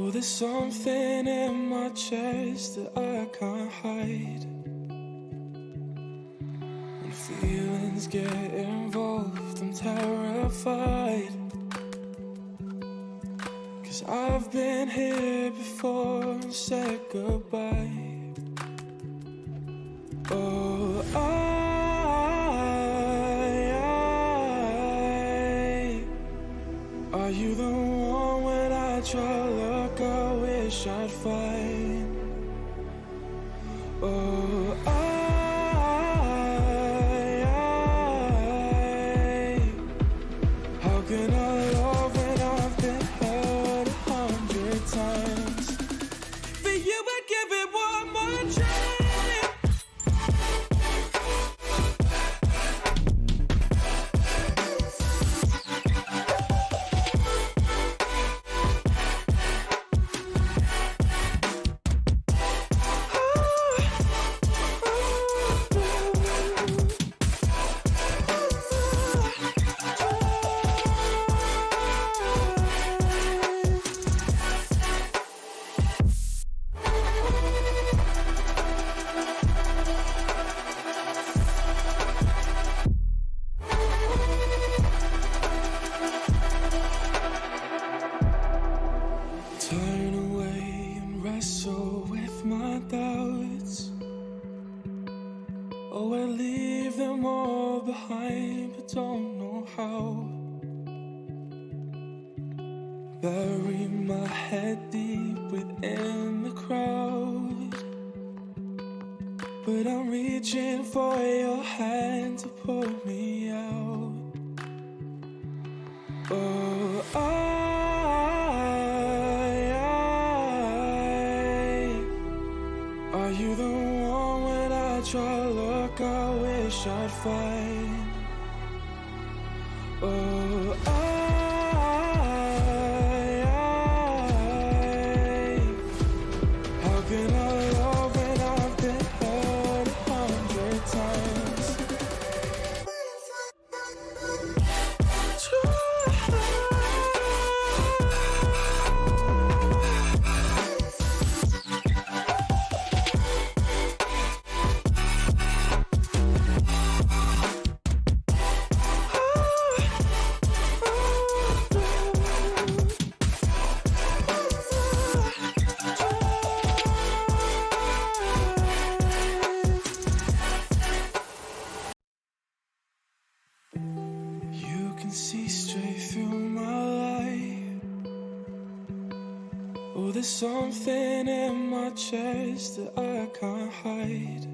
Oh, there's something in my chest that I can't hide. When feelings get involved, I'm terrified. 'Cause I've been here before and said goodbye. Oh, are you the one when I try look I wish I'd find? Oh, how can I love when I've been hurt 100 times? For you I'd give it one more try. Turn away and wrestle with my doubts. Oh, I leave them all behind, but don't know how. Bury my head deep within the crowd, but I'm reaching for your hand to pull me out. Oh, are you the one when I try look I wish I'd find? Oh, how can I love when I've been hurt 100 times? You can see straight through my life. Oh, there's something in my chest that I can't hide.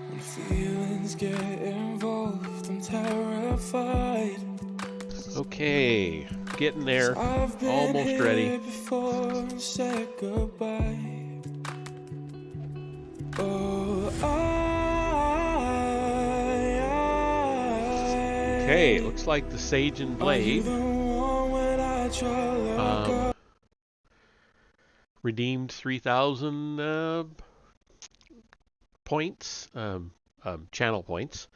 When feelings get involved, I'm terrified. Okay, getting there. I've been Almost ready. Before and said goodbye. Oh, Okay, it looks like the Sage and Blade redeemed 3,000 points, channel points,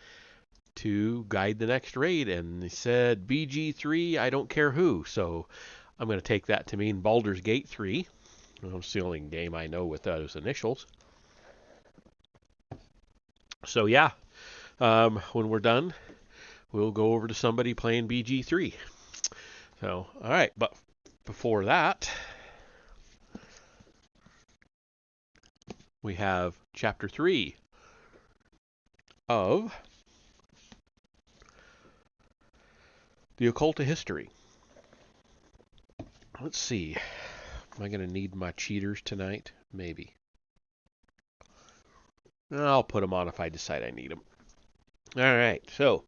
to guide the next raid, and they said BG3, I don't care who, so I'm going to take that to mean Baldur's Gate 3. It's the only game I know with those initials. So yeah, when we're done, we'll go over to somebody playing BG3. So, all right, but before that, we have Chapter 3 of the Occult A History. Let's see. Am I going to need my cheaters tonight? Maybe. I'll put them on if I decide I need them. All right, so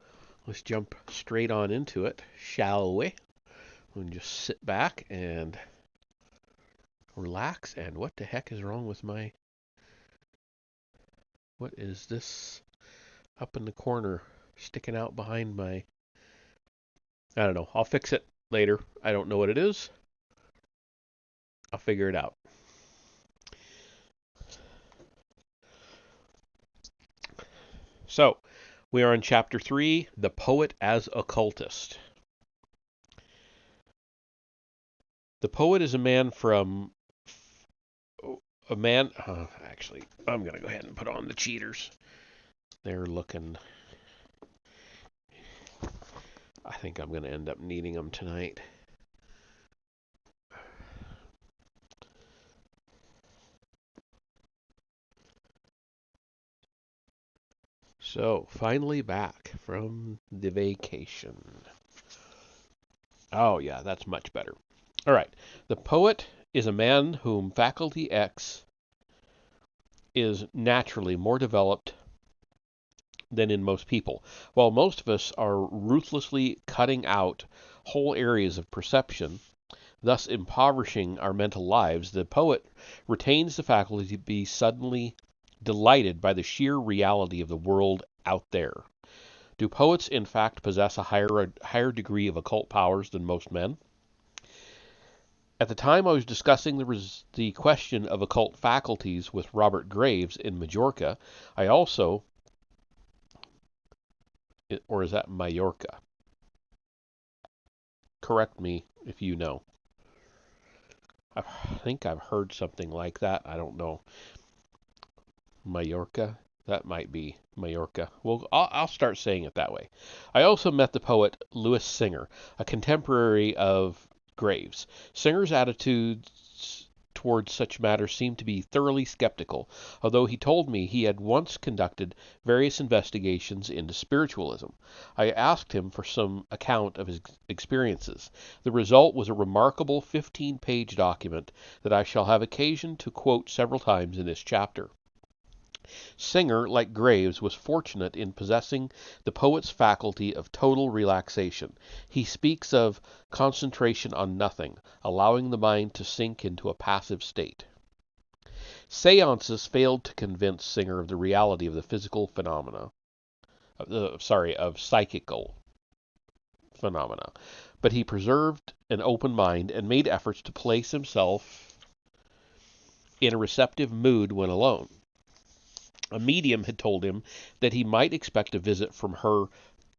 let's jump straight on into it, shall we? We'll just sit back and relax. And what the heck is wrong with my... What is this up in the corner sticking out behind my... I don't know. I'll fix it later. I don't know what it is. I'll figure it out. So, we are in Chapter 3, The Poet as Occultist. The poet is a man from a man. Actually, I'm gonna go ahead and put on the cheaters. They're looking. I think I'm gonna end up needing them tonight. So, finally back from the vacation. Oh, yeah, that's much better. All right. The poet is a man whom Faculty X is naturally more developed than in most people. While most of us are ruthlessly cutting out whole areas of perception, thus impoverishing our mental lives, the poet retains the faculty to be suddenly delighted by the sheer reality of the world out there. Do poets, in fact, possess a higher degree of occult powers than most men? At the time I was discussing the question of occult faculties with Robert Graves in Majorca, I also, or is that Mallorca? Correct me if you know. I think I've heard something like that. I don't know. Mallorca? That might be Mallorca. Well, I'll start saying it that way. I also met the poet Louis Singer, a contemporary of Graves. Singer's attitudes towards such matters seemed to be thoroughly skeptical, although he told me he had once conducted various investigations into spiritualism. I asked him for some account of his experiences. The result was a remarkable 15-page document that I shall have occasion to quote several times in this chapter. Singer, like Graves, was fortunate in possessing the poet's faculty of total relaxation. He speaks of concentration on nothing, allowing the mind to sink into a passive state. Seances failed to convince Singer of the reality of the physical phenomena, of psychical phenomena, but he preserved an open mind and made efforts to place himself in a receptive mood when alone. A medium had told him that he might expect a visit from her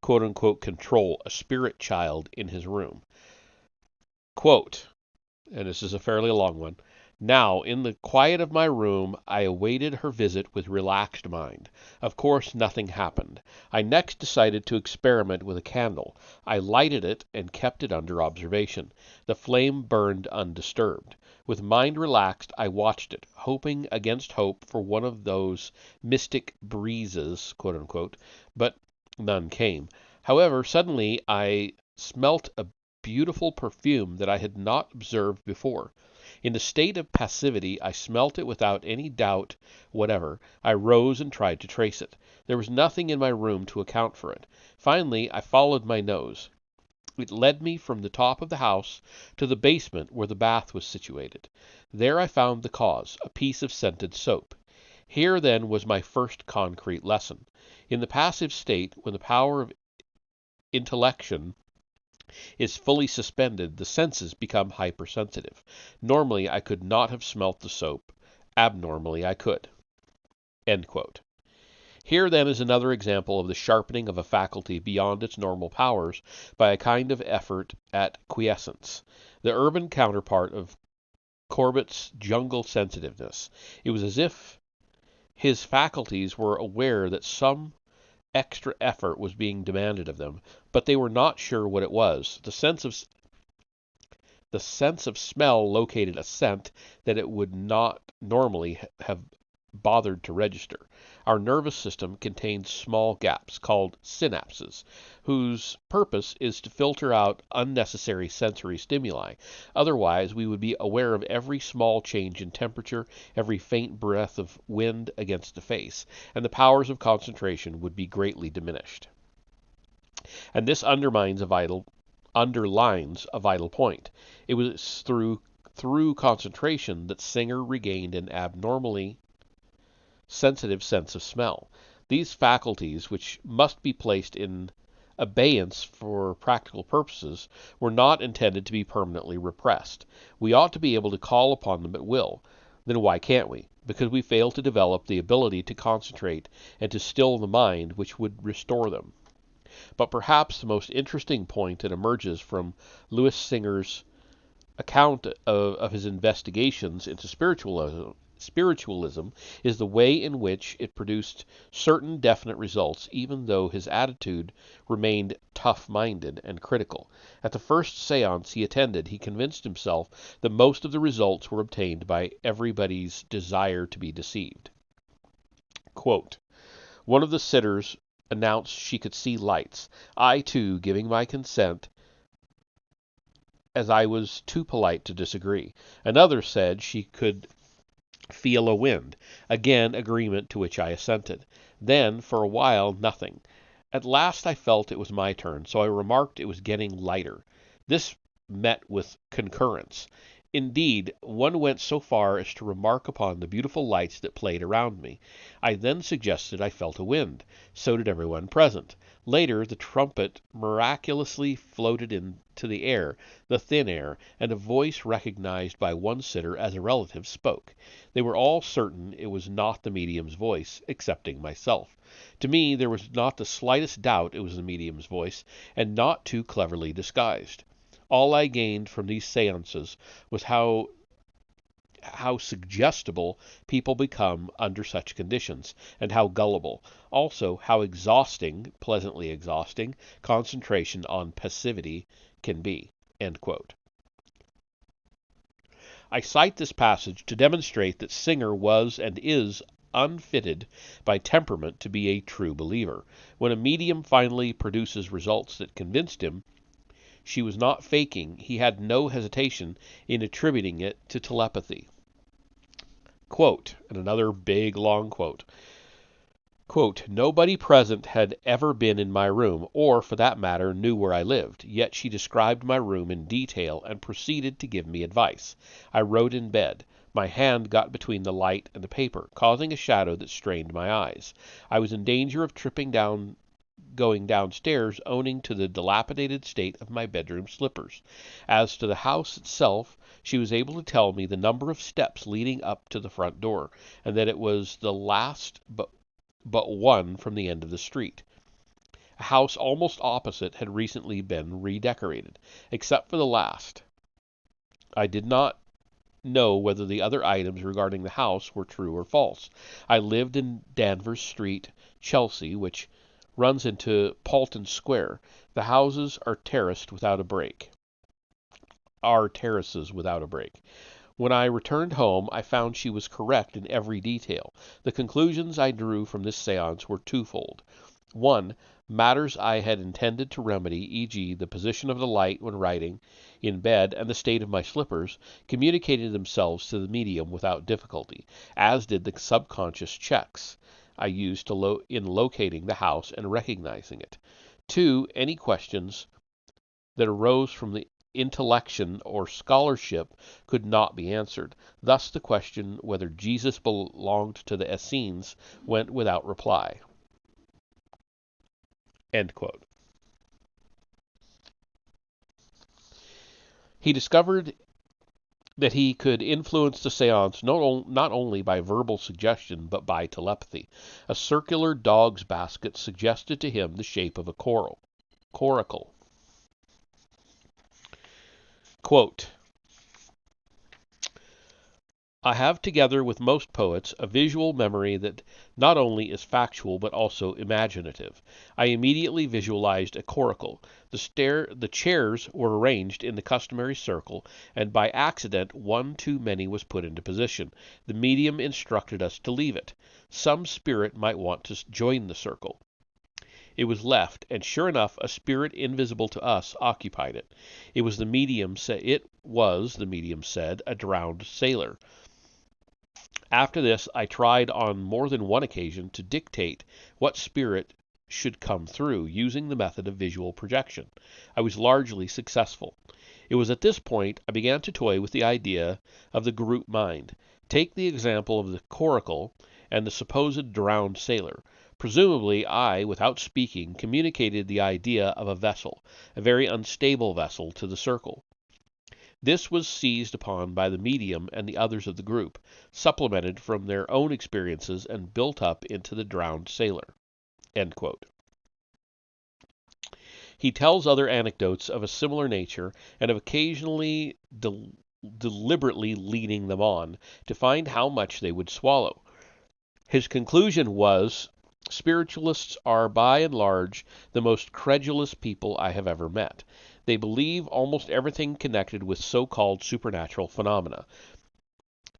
quote-unquote control, a spirit child in his room. Quote, and this is a fairly long one, "Now, in the quiet of my room, I awaited her visit with relaxed mind. Of course, nothing happened. I next decided to experiment with a candle. I lighted it and kept it under observation. The flame burned undisturbed. With mind relaxed, I watched it, hoping against hope for one of those mystic breezes, quote unquote, but none came. However, suddenly I smelt a beautiful perfume that I had not observed before. In the state of passivity, I smelt it without any doubt whatever. I rose and tried to trace it. There was nothing in my room to account for it. Finally, I followed my nose. It led me from the top of the house to the basement where the bath was situated. There I found the cause, a piece of scented soap. Here, then, was my first concrete lesson. In the passive state, when the power of intellection is fully suspended, the senses become hypersensitive. Normally, I could not have smelt the soap. Abnormally, I could." End quote. Here, then, is another example of the sharpening of a faculty beyond its normal powers by a kind of effort at quiescence, the urban counterpart of Corbett's jungle sensitiveness. It was as if his faculties were aware that some extra effort was being demanded of them, but they were not sure what it was. The sense of smell located a scent that it would not normally have bothered to register. Our nervous system contains small gaps called synapses, whose purpose is to filter out unnecessary sensory stimuli. Otherwise, we would be aware of every small change in temperature, every faint breath of wind against the face, and the powers of concentration would be greatly diminished. And this underlines a vital point. It was through concentration that Singer regained an abnormally sensitive sense of smell. These faculties, which must be placed in abeyance for practical purposes, were not intended to be permanently repressed. We ought to be able to call upon them at will. Then why can't we? Because we fail to develop the ability to concentrate and to still the mind which would restore them. But perhaps the most interesting point that emerges from Louis Singer's account of his investigations into spiritualism is the way in which it produced certain definite results, even though his attitude remained tough-minded and critical. At the first seance he attended, he convinced himself that most of the results were obtained by everybody's desire to be deceived. Quote, one of the sitters announced she could see lights, I, too, giving my consent, as I was too polite to disagree. Another said she could feel a wind. Again, agreement to which I assented. Then, for a while, nothing. At last I felt it was my turn, so I remarked it was getting lighter. This met with concurrence. Indeed, one went so far as to remark upon the beautiful lights that played around me. I then suggested I felt a wind. So did everyone present. Later, the trumpet miraculously floated into the air, the thin air, and a voice recognized by one sitter as a relative spoke. They were all certain it was not the medium's voice, excepting myself. To me, there was not the slightest doubt it was the medium's voice, and not too cleverly disguised. All I gained from these seances was how suggestible people become under such conditions, and how gullible. Also, how exhausting, pleasantly exhausting, concentration on passivity can be. End quote. I cite this passage to demonstrate that Singer was and is unfitted by temperament to be a true believer. When a medium finally produces results that convinced him she was not faking, he had no hesitation in attributing it to telepathy. Quote, and another big, long quote. Quote, nobody present had ever been in my room, or, for that matter, knew where I lived, yet she described my room in detail and proceeded to give me advice. I wrote in bed. My hand got between the light and the paper, causing a shadow that strained my eyes. I was in danger of going downstairs owing to the dilapidated state of my bedroom slippers. As to the house itself, she was able to tell me the number of steps leading up to the front door, and that it was the last but one from the end of the street. A house almost opposite had recently been redecorated, except for the last. I did not know whether the other items regarding the house were true or false. I lived in Danvers Street, Chelsea, which runs into Paulton Square. The houses are terraces without a break. When I returned home, I found she was correct in every detail. The conclusions I drew from this séance were twofold. 1. Matters I had intended to remedy, e.g., the position of the light when writing in bed and the state of my slippers, communicated themselves to the medium without difficulty, as did the subconscious checks I used in locating the house and recognizing it. 2. Any questions that arose from the intellection or scholarship could not be answered. Thus the question whether Jesus belonged to the Essenes went without reply. End quote. He discovered that he could influence the seance not only by verbal suggestion but by telepathy. A circular dog's basket suggested to him the shape of a coracle. Quote, I have, together with most poets, a visual memory that not only is factual but also imaginative. I immediately visualized a coracle. The chairs were arranged in the customary circle, and by accident one too many was put into position. The medium instructed us to leave it. Some spirit might want to join the circle. It was left, and sure enough, a spirit invisible to us occupied it. It was, the medium said, a drowned sailor. After this, I tried on more than one occasion to dictate what spirit should come through, using the method of visual projection. I was largely successful. It was at this point I began to toy with the idea of the group mind. Take the example of the coracle and the supposed drowned sailor. Presumably I, without speaking, communicated the idea of a vessel, a very unstable vessel, to the circle. This was seized upon by the medium and the others of the group, supplemented from their own experiences, and built up into the drowned sailor. End quote. He tells other anecdotes of a similar nature and of occasionally deliberately leading them on to find how much they would swallow. His conclusion was, spiritualists are by and large the most credulous people I have ever met. They believe almost everything connected with so-called supernatural phenomena.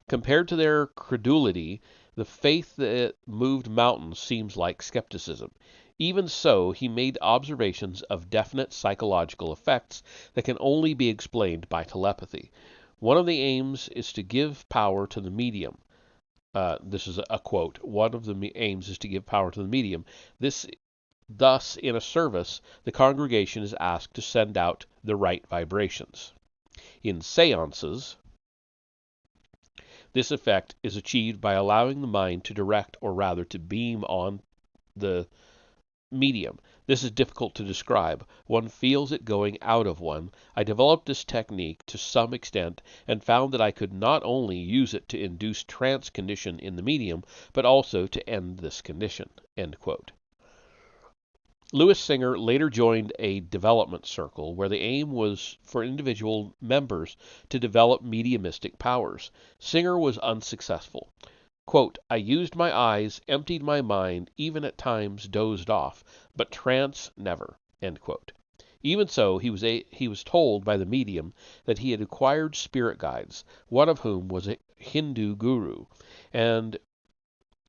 Compared to their credulity, the faith that moved mountains seems like skepticism. Even so, he made observations of definite psychological effects that can only be explained by telepathy. One of the aims is to give power to the medium. This is a quote. One of the aims is to give power to the medium. Thus, in a service, the congregation is asked to send out the right vibrations. In seances, this effect is achieved by allowing the mind to direct, or rather to beam on the medium. This is difficult to describe. One feels it going out of one. I developed this technique to some extent and found that I could not only use it to induce trance condition in the medium, but also to end this condition." End quote. Louis Singer later joined a development circle where the aim was for individual members to develop mediumistic powers. Singer was unsuccessful. Quote, "I used my eyes, emptied my mind, even at times dozed off, but trance never." End quote. Even so, he was told by the medium that he had acquired spirit guides, one of whom was a Hindu guru, and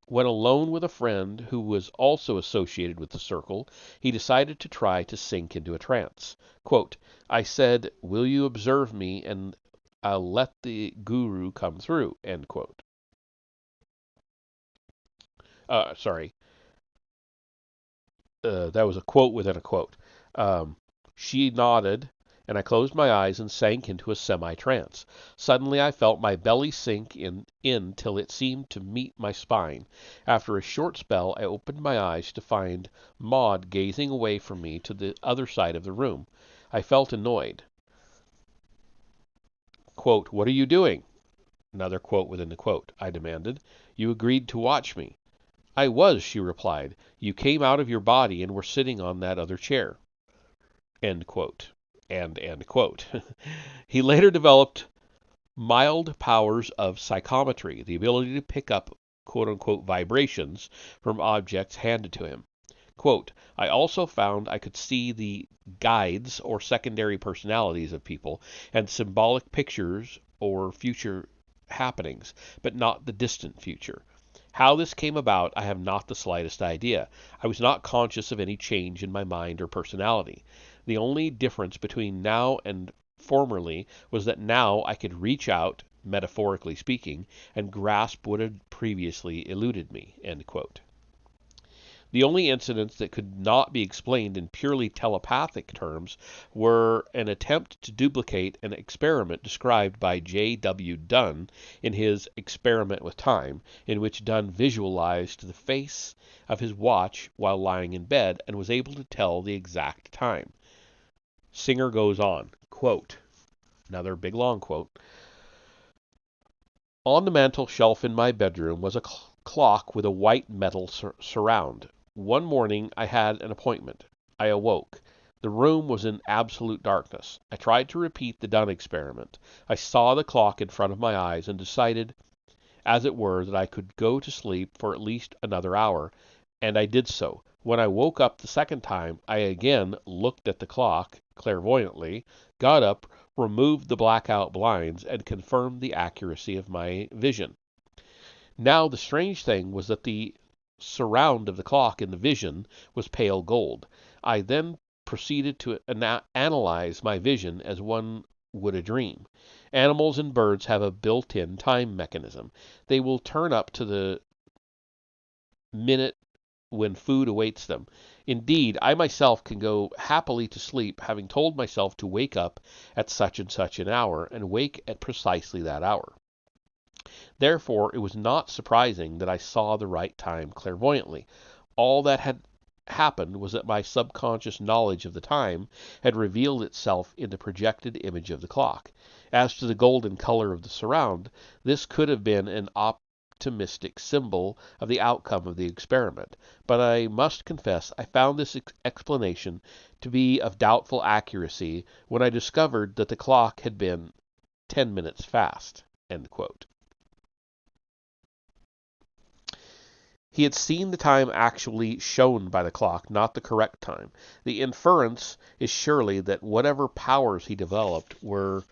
when alone with a friend who was also associated with the circle, he decided to try to sink into a trance. Quote, "I said, 'Will you observe me, and I'll let the guru come through.'" End quote. That was a quote within a quote. She nodded, and I closed my eyes and sank into a semi-trance. Suddenly I felt my belly sink in till it seemed to meet my spine. After a short spell, I opened my eyes to find Maud gazing away from me to the other side of the room. I felt annoyed. Quote, "What are you doing?" Another quote within the quote. I demanded. "You agreed to watch me." "I was," she replied. "You came out of your body and were sitting on that other chair." End quote. End quote. He later developed mild powers of psychometry, the ability to pick up quote-unquote vibrations from objects handed to him. Quote, "I also found I could see the guides or secondary personalities of people and symbolic pictures or future happenings, but not the distant future. How this came about, I have not the slightest idea. I was not conscious of any change in my mind or personality. The only difference between now and formerly was that now I could reach out, metaphorically speaking, and grasp what had previously eluded me." End quote. The only incidents that could not be explained in purely telepathic terms were an attempt to duplicate an experiment described by J. W. Dunn in his Experiment with Time, in which Dunn visualized the face of his watch while lying in bed and was able to tell the exact time. Singer goes on, quote, another big long quote, "On the mantel shelf in my bedroom was a clock with a white metal surround. One morning I had an appointment. I awoke. The room was in absolute darkness. I tried to repeat the Dunn experiment. I saw the clock in front of my eyes and decided, as it were, that I could go to sleep for at least another hour, and I did so. When I woke up the second time, I again looked at the clock clairvoyantly, got up, removed the blackout blinds, and confirmed the accuracy of my vision. Now the strange thing was that the surround of the clock in the vision was pale gold. I then proceeded to analyze my vision as one would a dream. Animals and birds have a built-in time mechanism. They will turn up to the minute when food awaits them. Indeed, I myself can go happily to sleep, having told myself to wake up at such and such an hour, and wake at precisely that hour. Therefore, it was not surprising that I saw the right time clairvoyantly. All that had happened was that my subconscious knowledge of the time had revealed itself in the projected image of the clock. As to the golden color of the surround, this could have been an optimistic symbol of the outcome of the experiment, but I must confess I found this explanation to be of doubtful accuracy when I discovered that the clock had been 10 minutes fast." End quote. He had seen the time actually shown by the clock, not the correct time. The inference is surely that whatever powers he developed were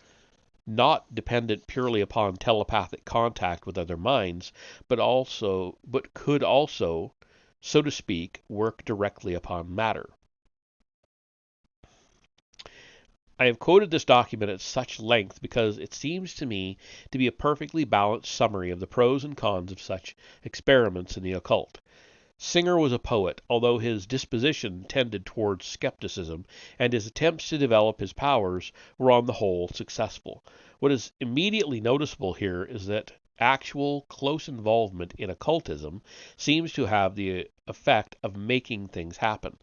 not dependent purely upon telepathic contact with other minds, but could also, so to speak, work directly upon matter. I have quoted this document at such length because it seems to me to be a perfectly balanced summary of the pros and cons of such experiments in the occult. Singer was a poet, although his disposition tended towards skepticism, and his attempts to develop his powers were on the whole successful. What is immediately noticeable here is that actual close involvement in occultism seems to have the effect of making things happen,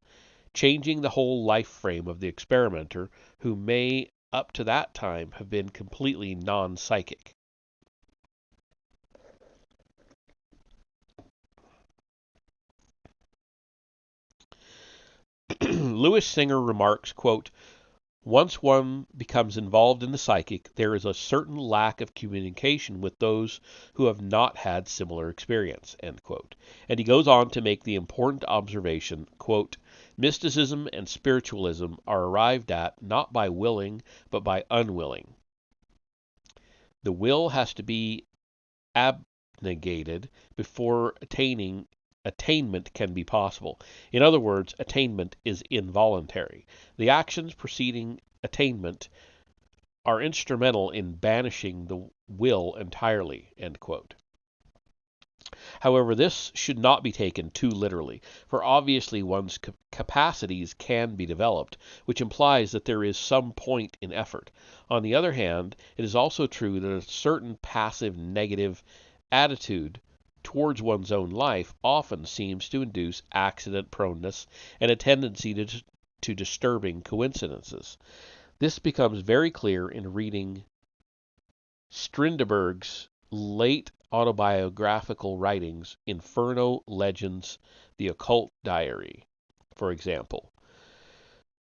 changing the whole life frame of the experimenter, who may up to that time have been completely non-psychic. Louis Singer remarks, quote, "Once one becomes involved in the psychic, there is a certain lack of communication with those who have not had similar experience." End quote. And he goes on to make the important observation, quote, "Mysticism and spiritualism are arrived at not by willing, but by unwilling. The will has to be abnegated before attainment can be possible. In other words, attainment is involuntary. The actions preceding attainment are instrumental in banishing the will entirely." End quote. However, this should not be taken too literally, for obviously one's capacities can be developed, which implies that there is some point in effort. On the other hand, it is also true that a certain passive negative attitude towards one's own life often seems to induce accident proneness and a tendency to disturbing coincidences. This becomes very clear in reading Strindberg's late autobiographical writings, Inferno, Legends, The Occult Diary, for example.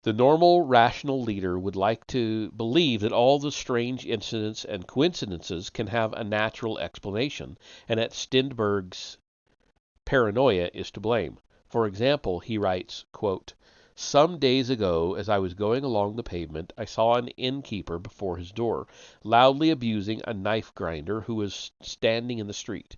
The normal, rational leader would like to believe that all the strange incidents and coincidences can have a natural explanation, and that Strindberg's paranoia is to blame. For example, he writes, quote, "Some days ago, as I was going along the pavement, I saw an innkeeper before his door, loudly abusing a knife grinder who was standing in the street.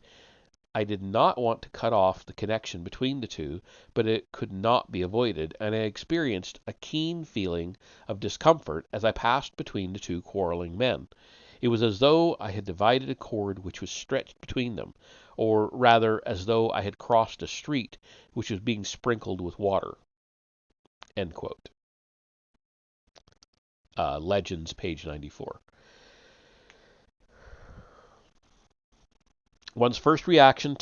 I did not want to cut off the connection between the two, but it could not be avoided, and I experienced a keen feeling of discomfort as I passed between the two quarreling men. It was as though I had divided a cord which was stretched between them, or rather as though I had crossed a street which was being sprinkled with water." End quote. Legends, page 94. One's first reaction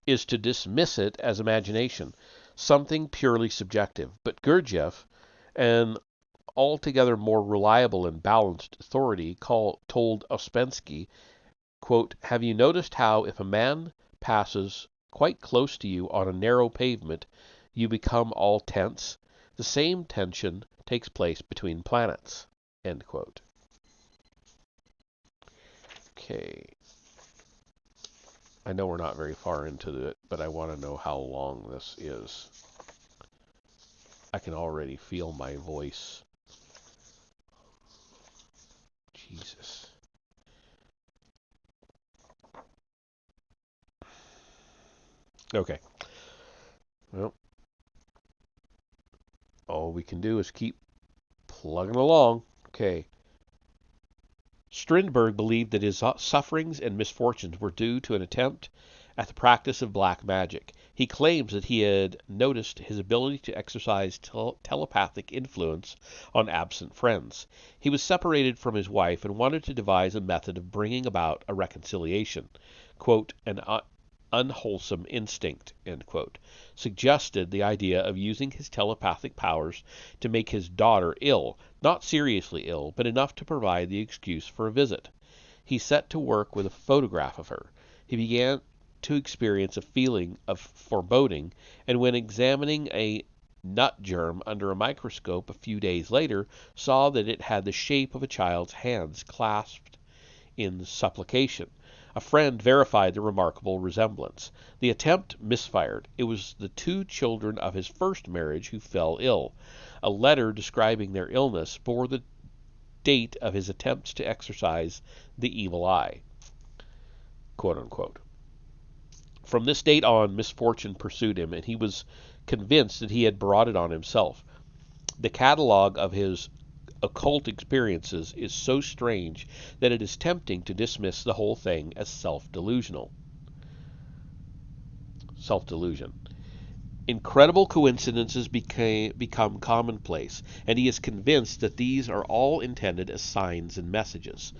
is to dismiss it as imagination, something purely subjective. But Gurdjieff, an altogether more reliable and balanced authority, told Ouspensky, quote, "Have you noticed how if a man passes quite close to you on a narrow pavement, you become all tense? The same tension takes place between planets." End quote. Okay. I know we're not very far into it, but I want to know how long this is. I can already feel my voice. Jesus. Okay. Well, all we can do is keep plugging along. Okay. Strindberg believed that his sufferings and misfortunes were due to an attempt at the practice of black magic. He claims that he had noticed his ability to exercise telepathic influence on absent friends. He was separated from his wife and wanted to devise a method of bringing about a reconciliation. Quote, "An unwholesome instinct," end quote, suggested the idea of using his telepathic powers to make his daughter ill, not seriously ill, but enough to provide the excuse for a visit. He set to work with a photograph of her. He began to experience a feeling of foreboding, and when examining a nut germ under a microscope a few days later, saw that it had the shape of a child's hands clasped in supplication. A friend verified the remarkable resemblance. The attempt misfired. It was the two children of his first marriage who fell ill. A letter describing their illness bore the date of his attempts to exorcise the evil eye, quote unquote. From this date on, misfortune pursued him, and he was convinced that he had brought it on himself. The catalogue of his occult experiences is so strange that it is tempting to dismiss the whole thing as self-delusion. Incredible coincidences become commonplace, and he is convinced that these are all intended as signs and messages.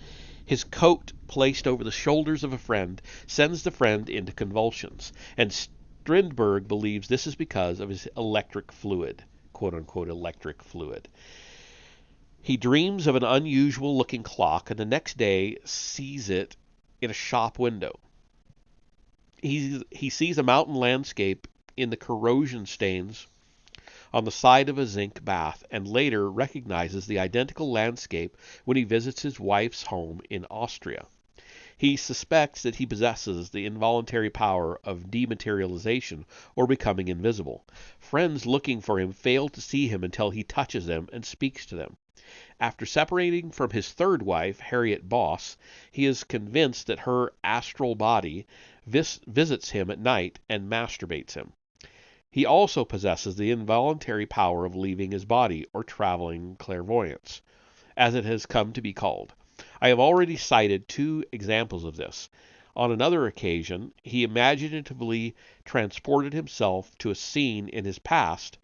His coat, placed over the shoulders of a friend, sends the friend into convulsions, and Strindberg believes this is because of his electric fluid, quote-unquote electric fluid. He dreams of an unusual-looking clock, and the next day sees it in a shop window. He sees a mountain landscape in the corrosion stains on the side of a zinc bath, and later recognizes the identical landscape when he visits his wife's home in Austria. He suspects that he possesses the involuntary power of dematerialization or becoming invisible. Friends looking for him fail to see him until he touches them and speaks to them. After separating from his third wife, Harriet Boss, he is convinced that her astral body visits him at night and masturbates him. He also possesses the involuntary power of leaving his body, or traveling clairvoyance, as it has come to be called. I have already cited two examples of this. On another occasion, he imaginatively transported himself to a scene in his past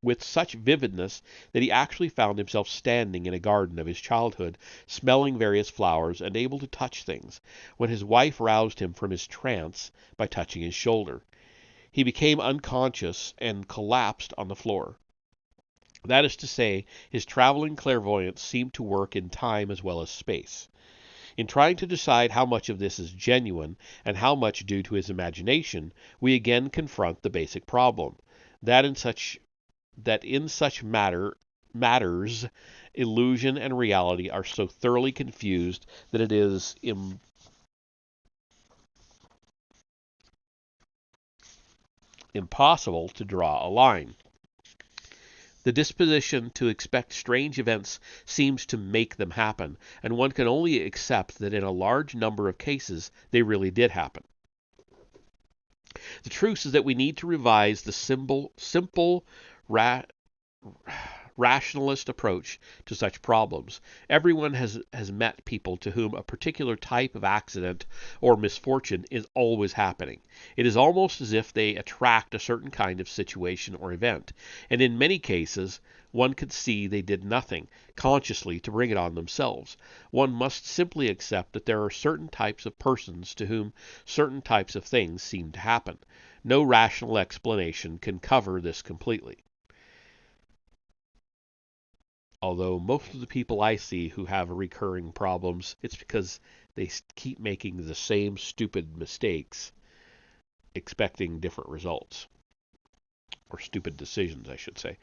with such vividness that he actually found himself standing in a garden of his childhood, smelling various flowers and able to touch things, when his wife roused him from his trance by touching his shoulder. He became unconscious and collapsed on the floor. That is to say, his traveling clairvoyance seemed to work in time as well as space. In trying to decide how much of this is genuine and how much due to his imagination, we again confront the basic problem, that in such matters, illusion and reality are so thoroughly confused that it is impossible to draw a line. The disposition to expect strange events seems to make them happen, and one can only accept that in a large number of cases they really did happen. The truth is that we need to revise the simple rationalist approach to such problems. Everyone has met people to whom a particular type of accident or misfortune is always happening. It is almost as if they attract a certain kind of situation or event, and in many cases one could see they did nothing consciously to bring it on themselves. One must simply accept that there are certain types of persons to whom certain types of things seem to happen. No rational explanation can cover this completely. Although most of the people I see who have recurring problems, it's because they keep making the same stupid mistakes, expecting different results. Or stupid decisions, I should say.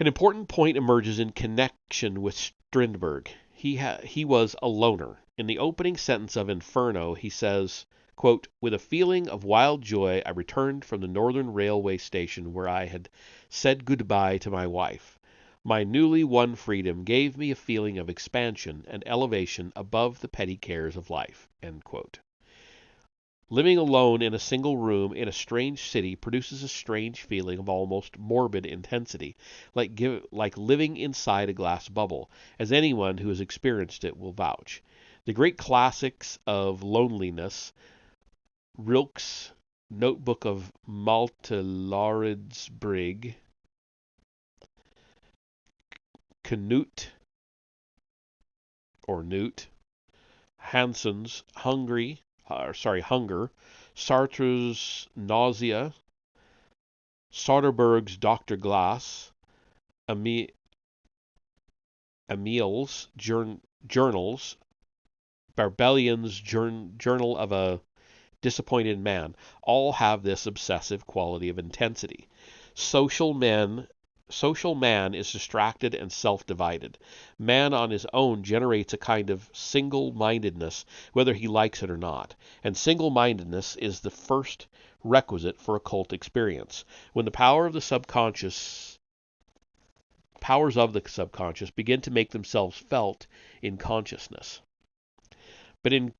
An important point emerges in connection with Strindberg. He was a loner. In the opening sentence of Inferno, he says, quote, "With a feeling of wild joy, I returned from the northern railway station where I had said goodbye to my wife. My newly won freedom gave me a feeling of expansion and elevation above the petty cares of life." End quote. Living alone in a single room in a strange city produces a strange feeling of almost morbid intensity, like living inside a glass bubble, as anyone who has experienced it will vouch. The great classics of loneliness, Rilke's Notebook of Maltelarid's Brig, Knut or Newt, Hansen's Hunger, Sartre's Nausea, Soderbergh's Dr. Glass, Emile's Journals, Barbelion's Journal of a Disappointed Man, all have this obsessive quality of intensity. Social man is distracted and self-divided. Man on his own generates a kind of single-mindedness, whether he likes it or not. And single-mindedness is the first requisite for occult experience. When the powers of the subconscious begin to make themselves felt in consciousness. But in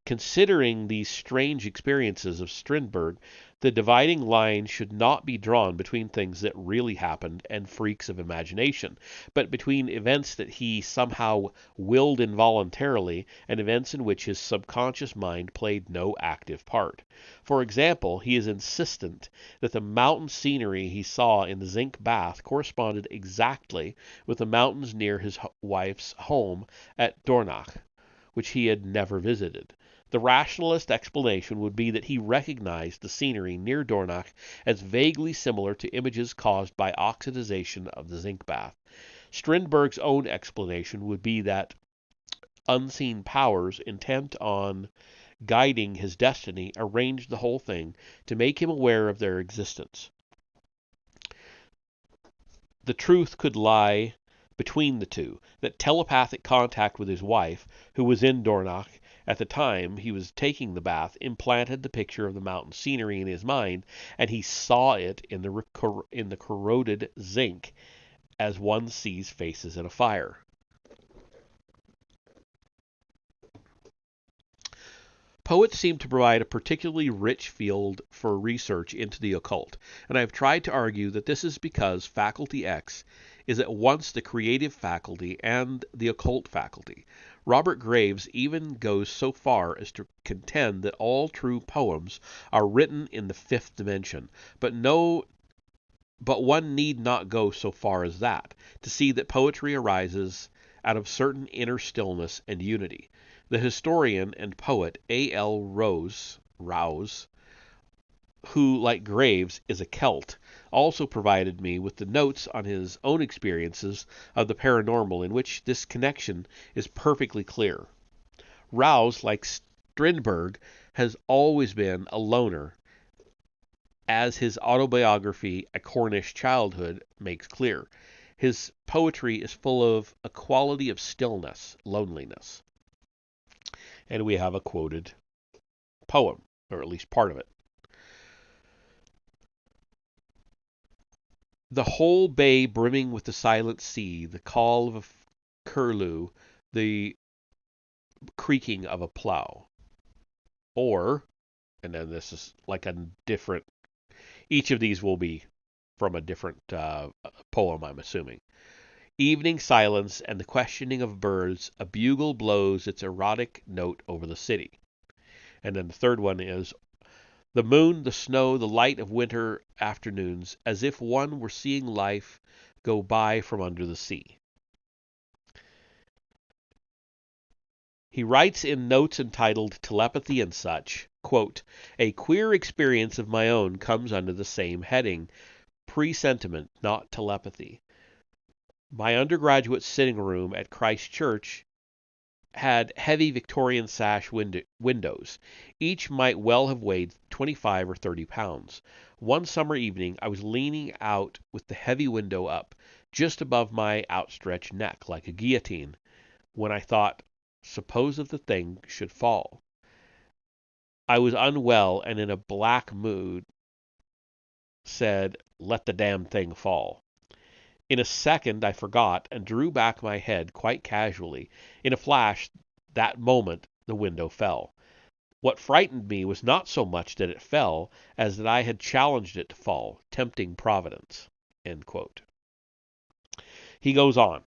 considering these strange experiences of Strindberg, the dividing line should not be drawn between things that really happened and freaks of imagination, but between events that he somehow willed involuntarily and events in which his subconscious mind played no active part. For example, he is insistent that the mountain scenery he saw in the zinc bath corresponded exactly with the mountains near his wife's home at Dornach, which he had never visited. The rationalist explanation would be that he recognized the scenery near Dornach as vaguely similar to images caused by oxidization of the zinc bath. Strindberg's own explanation would be that unseen powers intent on guiding his destiny arranged the whole thing to make him aware of their existence. The truth could lie between the two, that telepathic contact with his wife, who was in Dornach at the time he was taking the bath, implanted the picture of the mountain scenery in his mind, and he saw it in the corroded zinc as one sees faces in a fire. Poets seem to provide a particularly rich field for research into the occult, and I have tried to argue that this is because Faculty X is at once the creative faculty and the occult faculty. Robert Graves even goes so far as to contend that all true poems are written in the fifth dimension, but one need not go so far as that to see that poetry arises out of certain inner stillness and unity. The historian and poet A.L. Rouse, who, like Graves, is a Celt, also provided me with the notes on his own experiences of the paranormal in which this connection is perfectly clear. Rouse, like Strindberg, has always been a loner, as his autobiography, A Cornish Childhood, makes clear. His poetry is full of a quality of stillness, loneliness. And we have a quoted poem, or at least part of it. The whole bay brimming with the silent sea, the call of a curlew, the creaking of a plow. Or, and then this is like a different, each of these will be from a different poem, I'm assuming. Evening silence and the questioning of birds, a bugle blows its erotic note over the city. And then the third one is the moon, the snow, the light of winter afternoons, as if one were seeing life go by from under the sea. He writes in notes entitled Telepathy and Such, quote, a queer experience of my own comes under the same heading, presentiment, not telepathy. My undergraduate sitting room at Christ Church had heavy Victorian sash windows. Each might well have weighed 25 or 30 pounds. One summer evening I was leaning out with the heavy window up, just above my outstretched neck, like a guillotine, when I thought, suppose if the thing should fall. I was unwell and in a black mood, said, let the damn thing fall. In a second I forgot and drew back my head quite casually. In a flash, that moment, the window fell. What frightened me was not so much that it fell as that I had challenged it to fall, tempting Providence. End quote. He goes on,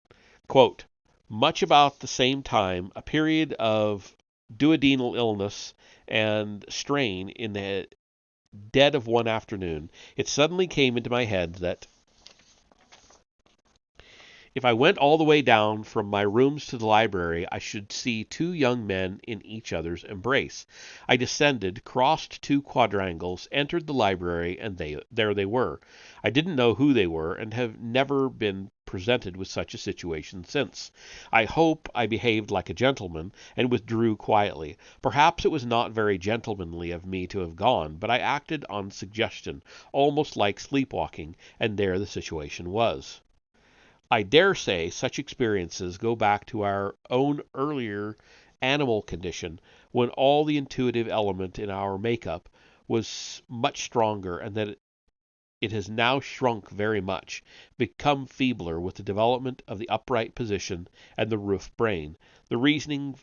quote, much about the same time, a period of duodenal illness and strain in the dead of one afternoon, it suddenly came into my head that if I went all the way down from my rooms to the library, I should see two young men in each other's embrace. I descended, crossed two quadrangles, entered the library, and there they were. I didn't know who they were, and have never been presented with such a situation since. I hope I behaved like a gentleman and withdrew quietly. Perhaps it was not very gentlemanly of me to have gone, but I acted on suggestion, almost like sleepwalking, and there the situation was. I dare say such experiences go back to our own earlier animal condition, when all the intuitive element in our makeup was much stronger, and that it has now shrunk very much, become feebler with the development of the upright position and the roof brain, the reasoning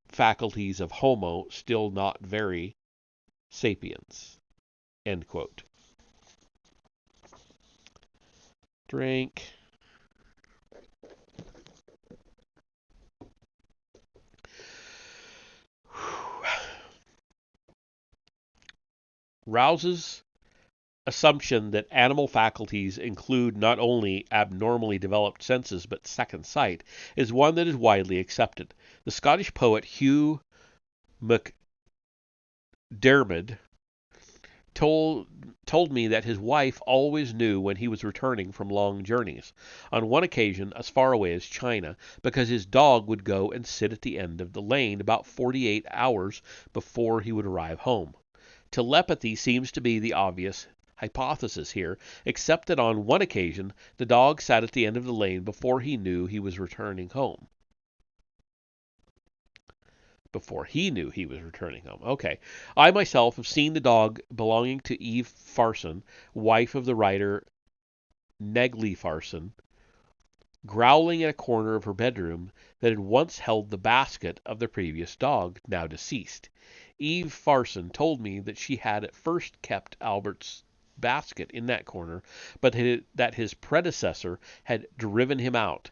faculties of Homo still not very sapiens. End quote. Drink. Rouse's assumption that animal faculties include not only abnormally developed senses but second sight is one that is widely accepted. The Scottish poet Hugh MacDiarmid told me that his wife always knew when he was returning from long journeys, on one occasion as far away as China, because his dog would go and sit at the end of the lane about 48 hours before he would arrive home. Telepathy seems to be the obvious hypothesis here, except that on one occasion the dog sat at the end of the lane before he knew he was returning home. Before he knew he was returning home. Okay. I myself have seen the dog belonging to Eve Farson, wife of the writer Negley Farson, growling in a corner of her bedroom that had once held the basket of the previous dog, now deceased. Eve Farson told me that she had at first kept Albert's basket in that corner, but that his predecessor had driven him out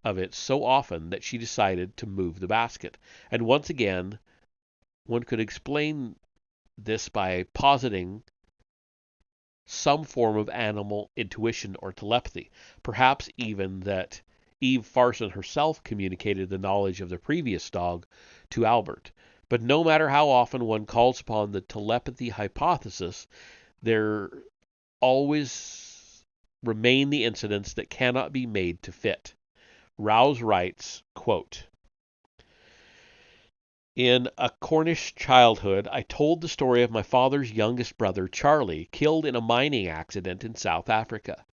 of it so often that she decided to move the basket. And once again, one could explain this by positing some form of animal intuition or telepathy, perhaps even that Eve Farson herself communicated the knowledge of the previous dog to Albert. But no matter how often one calls upon the telepathy hypothesis, there always remain the incidents that cannot be made to fit. Rouse writes, quote, "In A Cornish Childhood, I told the story of my father's youngest brother, Charlie, killed in a mining accident in South Africa.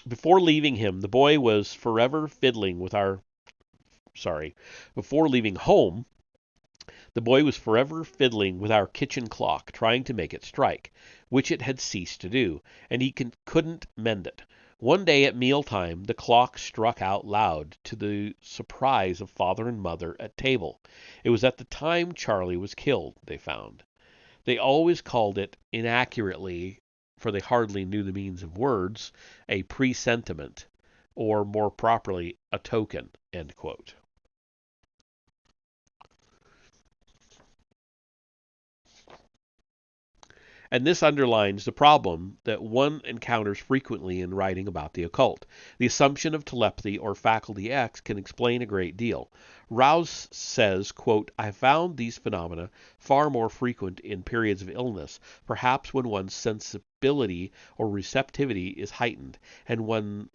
Before leaving home, the boy was forever fiddling with our kitchen clock, trying to make it strike, which it had ceased to do, and he couldn't mend it. One day at mealtime the clock struck out loud, to the surprise of father and mother at table. It was at the time Charlie was killed, they found. They always called it, inaccurately, for they hardly knew the means of words, a presentiment, or more properly, a token." End quote. And this underlines the problem that one encounters frequently in writing about the occult. The assumption of telepathy or faculty X can explain a great deal. Rouse says, quote, "I found these phenomena far more frequent in periods of illness, perhaps when one's sensibility or receptivity is heightened, and when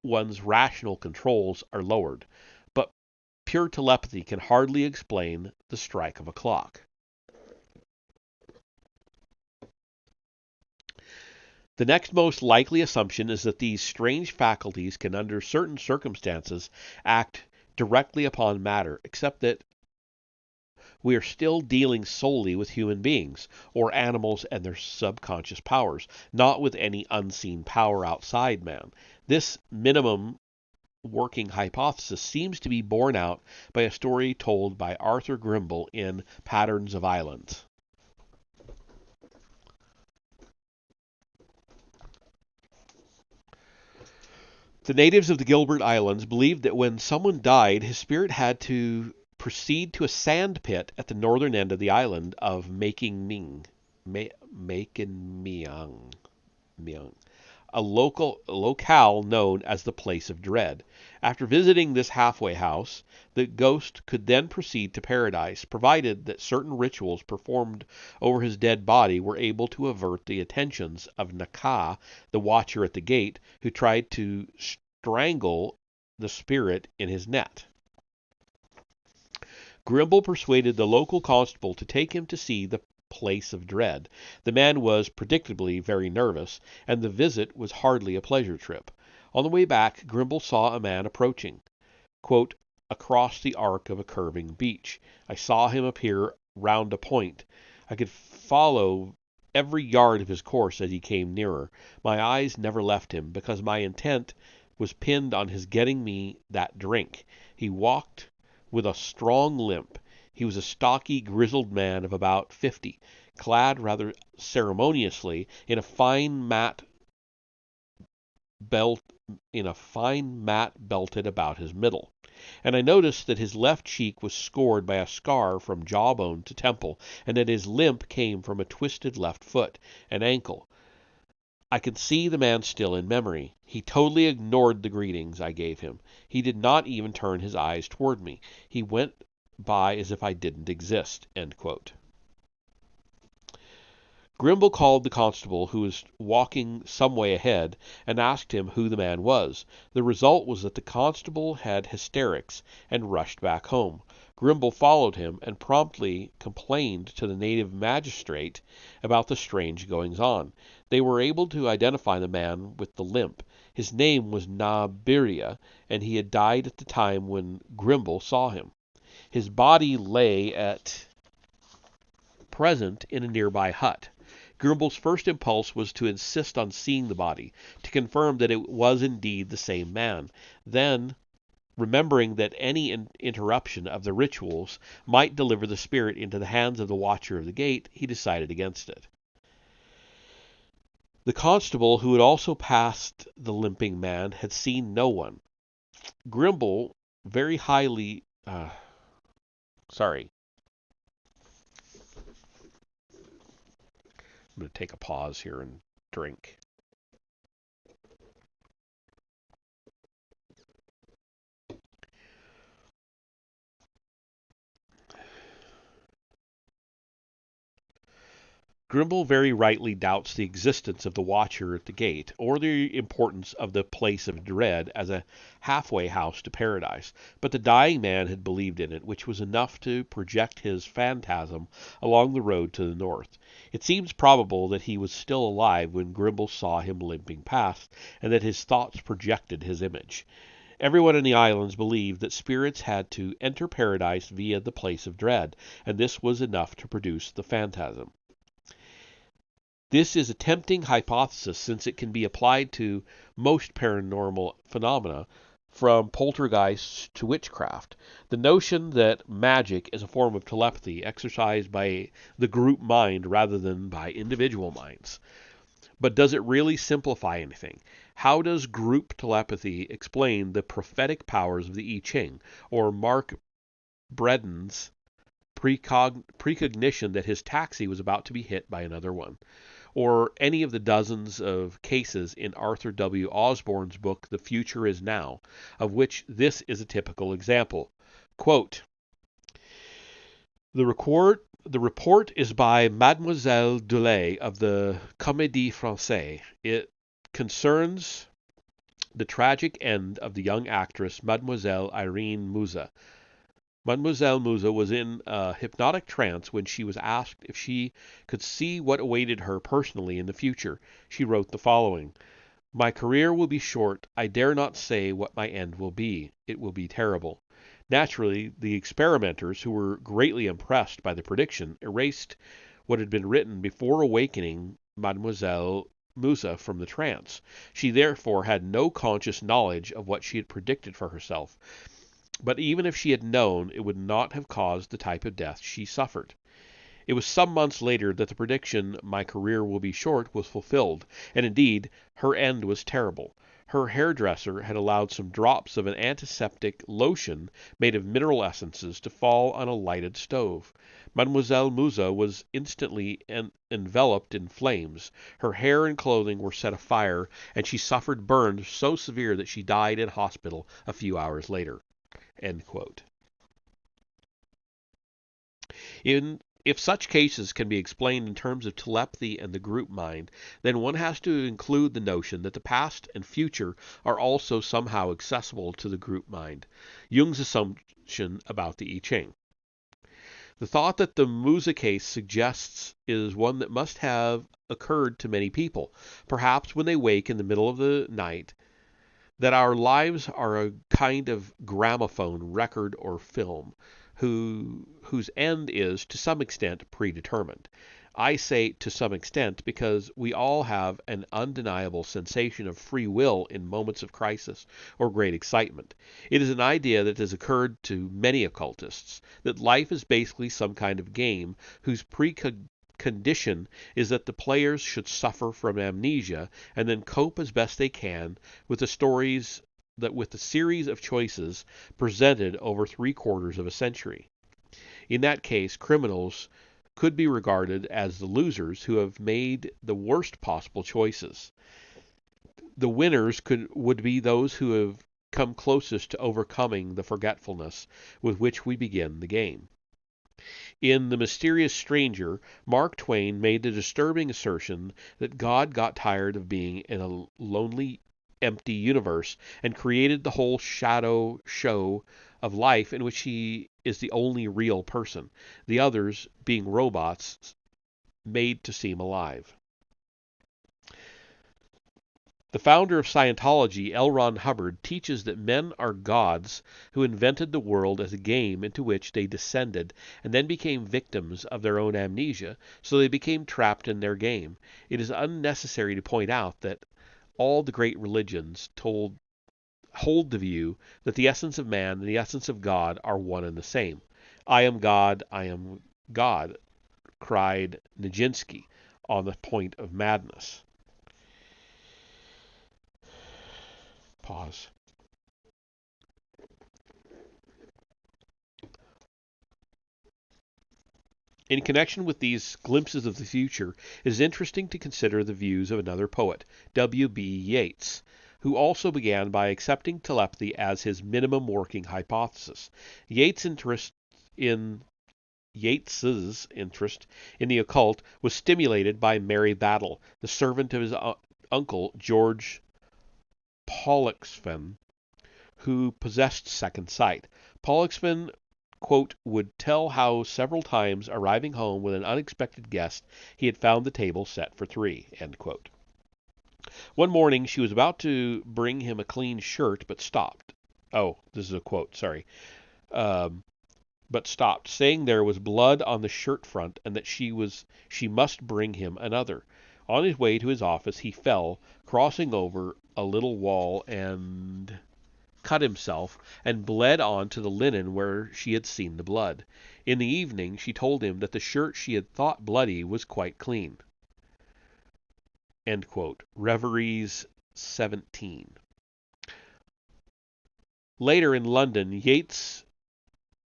one's rational controls are lowered. But pure telepathy can hardly explain the strike of a clock." The next most likely assumption is that these strange faculties can, under certain circumstances, act directly upon matter, except that we are still dealing solely with human beings, or animals and their subconscious powers, not with any unseen power outside man. This minimum working hypothesis seems to be borne out by a story told by Arthur Grimble in Patterns of Islands. The natives of the Gilbert Islands believed that when someone died, his spirit had to proceed to a sand pit at the northern end of the island of Making Meang. a locale known as the Place of Dread. After visiting this halfway house, the ghost could then proceed to paradise, provided that certain rituals performed over his dead body were able to avert the attentions of Naka, the watcher at the gate, who tried to strangle the spirit in his net. Grimble persuaded the local constable to take him to see the Place of Dread. The man was predictably very nervous, and the visit was hardly a pleasure trip. On the way back, Grimble saw a man approaching, quote, across the arc of a curving beach. I saw him appear round a point. I could follow every yard of his course as he came nearer. My eyes never left him, because my intent was pinned on his getting me that drink. He walked with a strong limp. He was a stocky, grizzled man of about 50, clad rather ceremoniously in a fine mat belted about his middle. And I noticed that his left cheek was scored by a scar from jawbone to temple, and that his limp came from a twisted left foot and ankle. I could see the man still in memory. He totally ignored the greetings I gave him. He did not even turn his eyes toward me. He went by as if I didn't exist. End quote. Grimble called the constable, who was walking some way ahead, and asked him who the man was. The result was that the constable had hysterics and rushed back home. Grimble followed him and promptly complained to the native magistrate about the strange goings-on. They were able to identify the man with the limp. His name was Nabiria, and he had died at the time when Grimble saw him. His body lay at present in a nearby hut. Grimble's first impulse was to insist on seeing the body, to confirm that it was indeed the same man. Then, remembering that any interruption of the rituals might deliver the spirit into the hands of the watcher of the gate, he decided against it. The constable, who had also passed the limping man, had seen no one. Grimble very highly... I'm going to take a pause here and drink. Grimble very rightly doubts the existence of the watcher at the gate, or the importance of the Place of Dread as a halfway house to paradise, but the dying man had believed in it, which was enough to project his phantasm along the road to the north. It seems probable that he was still alive when Grimble saw him limping past, and that his thoughts projected his image. Everyone in the islands believed that spirits had to enter paradise via the Place of Dread, and this was enough to produce the phantasm. This is a tempting hypothesis, since it can be applied to most paranormal phenomena, from poltergeists to witchcraft. The notion that magic is a form of telepathy exercised by the group mind rather than by individual minds. But does it really simplify anything? How does group telepathy explain the prophetic powers of the I Ching, or Mark Breden's precognition that his taxi was about to be hit by another one? Or any of the dozens of cases in Arthur W. Osborne's book, The Future Is Now, of which this is a typical example. Quote, the report is by Mademoiselle Dulay of the Comédie Française. It concerns the tragic end of the young actress Mademoiselle Irene Musa. Mademoiselle Musa was in a hypnotic trance when she was asked if she could see what awaited her personally in the future. She wrote the following: My career will be short. I dare not say what my end will be. It will be terrible. Naturally, the experimenters, who were greatly impressed by the prediction, erased what had been written before awakening Mademoiselle Musa from the trance. She therefore had no conscious knowledge of what she had predicted for herself. But even if she had known, it would not have caused the type of death she suffered. It was some months later that the prediction, my career will be short, was fulfilled, and indeed, her end was terrible. Her hairdresser had allowed some drops of an antiseptic lotion made of mineral essences to fall on a lighted stove. Mademoiselle Musa was instantly enveloped in flames. Her hair and clothing were set afire, and she suffered burns so severe that she died in hospital a few hours later. End quote. If such cases can be explained in terms of telepathy and the group mind, then one has to include the notion that the past and future are also somehow accessible to the group mind. Jung's assumption about the I Ching. The thought that the Musa case suggests is one that must have occurred to many people, perhaps when they wake in the middle of the night, that our lives are a kind of gramophone record or film, whose end is, to some extent, predetermined. I say to some extent because we all have an undeniable sensation of free will in moments of crisis or great excitement. It is an idea that has occurred to many occultists, that life is basically some kind of game whose condition is that the players should suffer from amnesia and then cope as best they can with the series of choices presented over 3/4 of a century. In that case, criminals could be regarded as the losers who have made the worst possible choices. The winners would be those who have come closest to overcoming the forgetfulness with which we begin the game. In The Mysterious Stranger, Mark Twain made the disturbing assertion that God got tired of being in a lonely, empty universe and created the whole shadow show of life in which he is the only real person, the others being robots made to seem alive. The founder of Scientology, L. Ron Hubbard, teaches that men are gods who invented the world as a game into which they descended and then became victims of their own amnesia, so they became trapped in their game. It is unnecessary to point out that all the great religions hold the view that the essence of man and the essence of God are one and the same. I am God, cried Nijinsky on the point of madness. Pause. In connection with these glimpses of the future, it is interesting to consider the views of another poet, W.B. Yeats, who also began by accepting telepathy as his minimum working hypothesis. Yeats's interest in the occult was stimulated by Mary Battle, the servant of his uncle George Pollexfen, who possessed second sight. Pollexfen, quote, would tell how several times arriving home with an unexpected guest, he had found the table set for 3, end quote. One morning she was about to bring him a clean shirt, but stopped. Oh, this is a quote, sorry. But stopped, saying there was blood on the shirt front and that she must bring him another. On his way to his office he fell, crossing over a little wall, and cut himself and bled on to the linen where she had seen the blood. In the evening she told him that the shirt she had thought bloody was quite clean. End quote. Reveries 17. Later in London, Yeats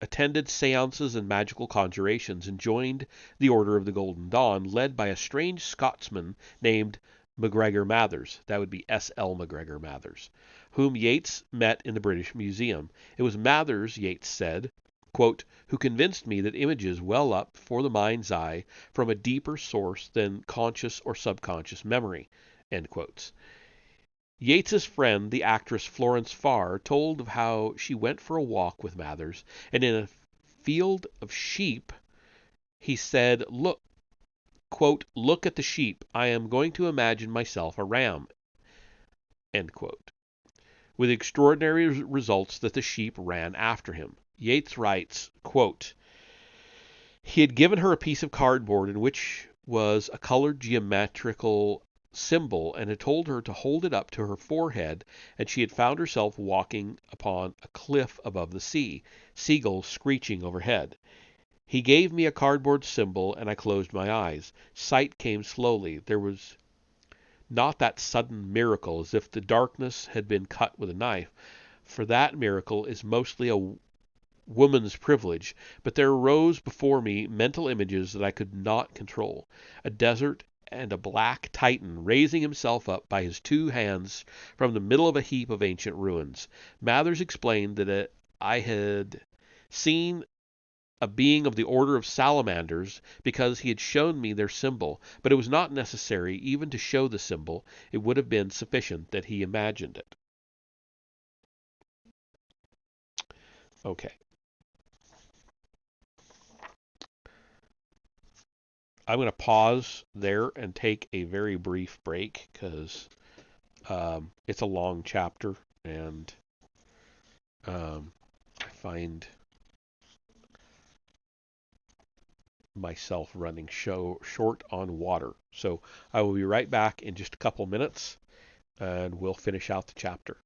attended seances and magical conjurations and joined the Order of the Golden Dawn, led by a strange Scotsman named MacGregor Mathers. That would be S.L. MacGregor Mathers, whom Yeats met in the British Museum. It was Mathers, Yeats said, quote, who convinced me that images well up for the mind's eye from a deeper source than conscious or subconscious memory, end quotes. Yeats's friend, the actress Florence Farr, told of how she went for a walk with Mathers, and in a field of sheep, he said, look, quote, look at the sheep. I am going to imagine myself a ram, end quote, with extraordinary results that the sheep ran after him. Yeats writes, quote, he had given her a piece of cardboard in which was a colored geometrical symbol and had told her to hold it up to her forehead, and she had found herself walking upon a cliff above the sea, seagulls screeching overhead. He gave me a cardboard symbol, and I closed my eyes. Sight came slowly. There was not that sudden miracle as if the darkness had been cut with a knife, for that miracle is mostly a woman's privilege, but there arose before me mental images that I could not control. A desert and a black Titan raising himself up by his two hands from the middle of a heap of ancient ruins. Mathers explained that I had seen a being of the order of salamanders because he had shown me their symbol, but it was not necessary even to show the symbol. It would have been sufficient that he imagined it. Okay. I'm going to pause there and take a very brief break because it's a long chapter, and I find myself running short on water. So I will be right back in just a couple minutes, and we'll finish out the chapter.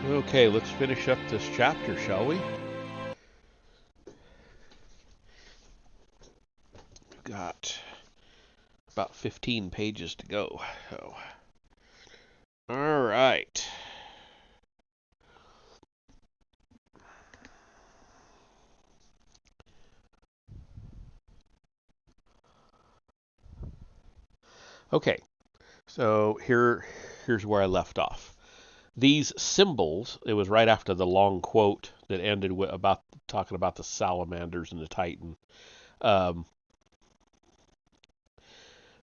Okay, let's finish up this chapter, shall we? We've got about 15 pages to go. So, all right. Okay, so here's where I left off. These symbols, it was right after the long quote that ended with about talking about the salamanders and the Titan. Um,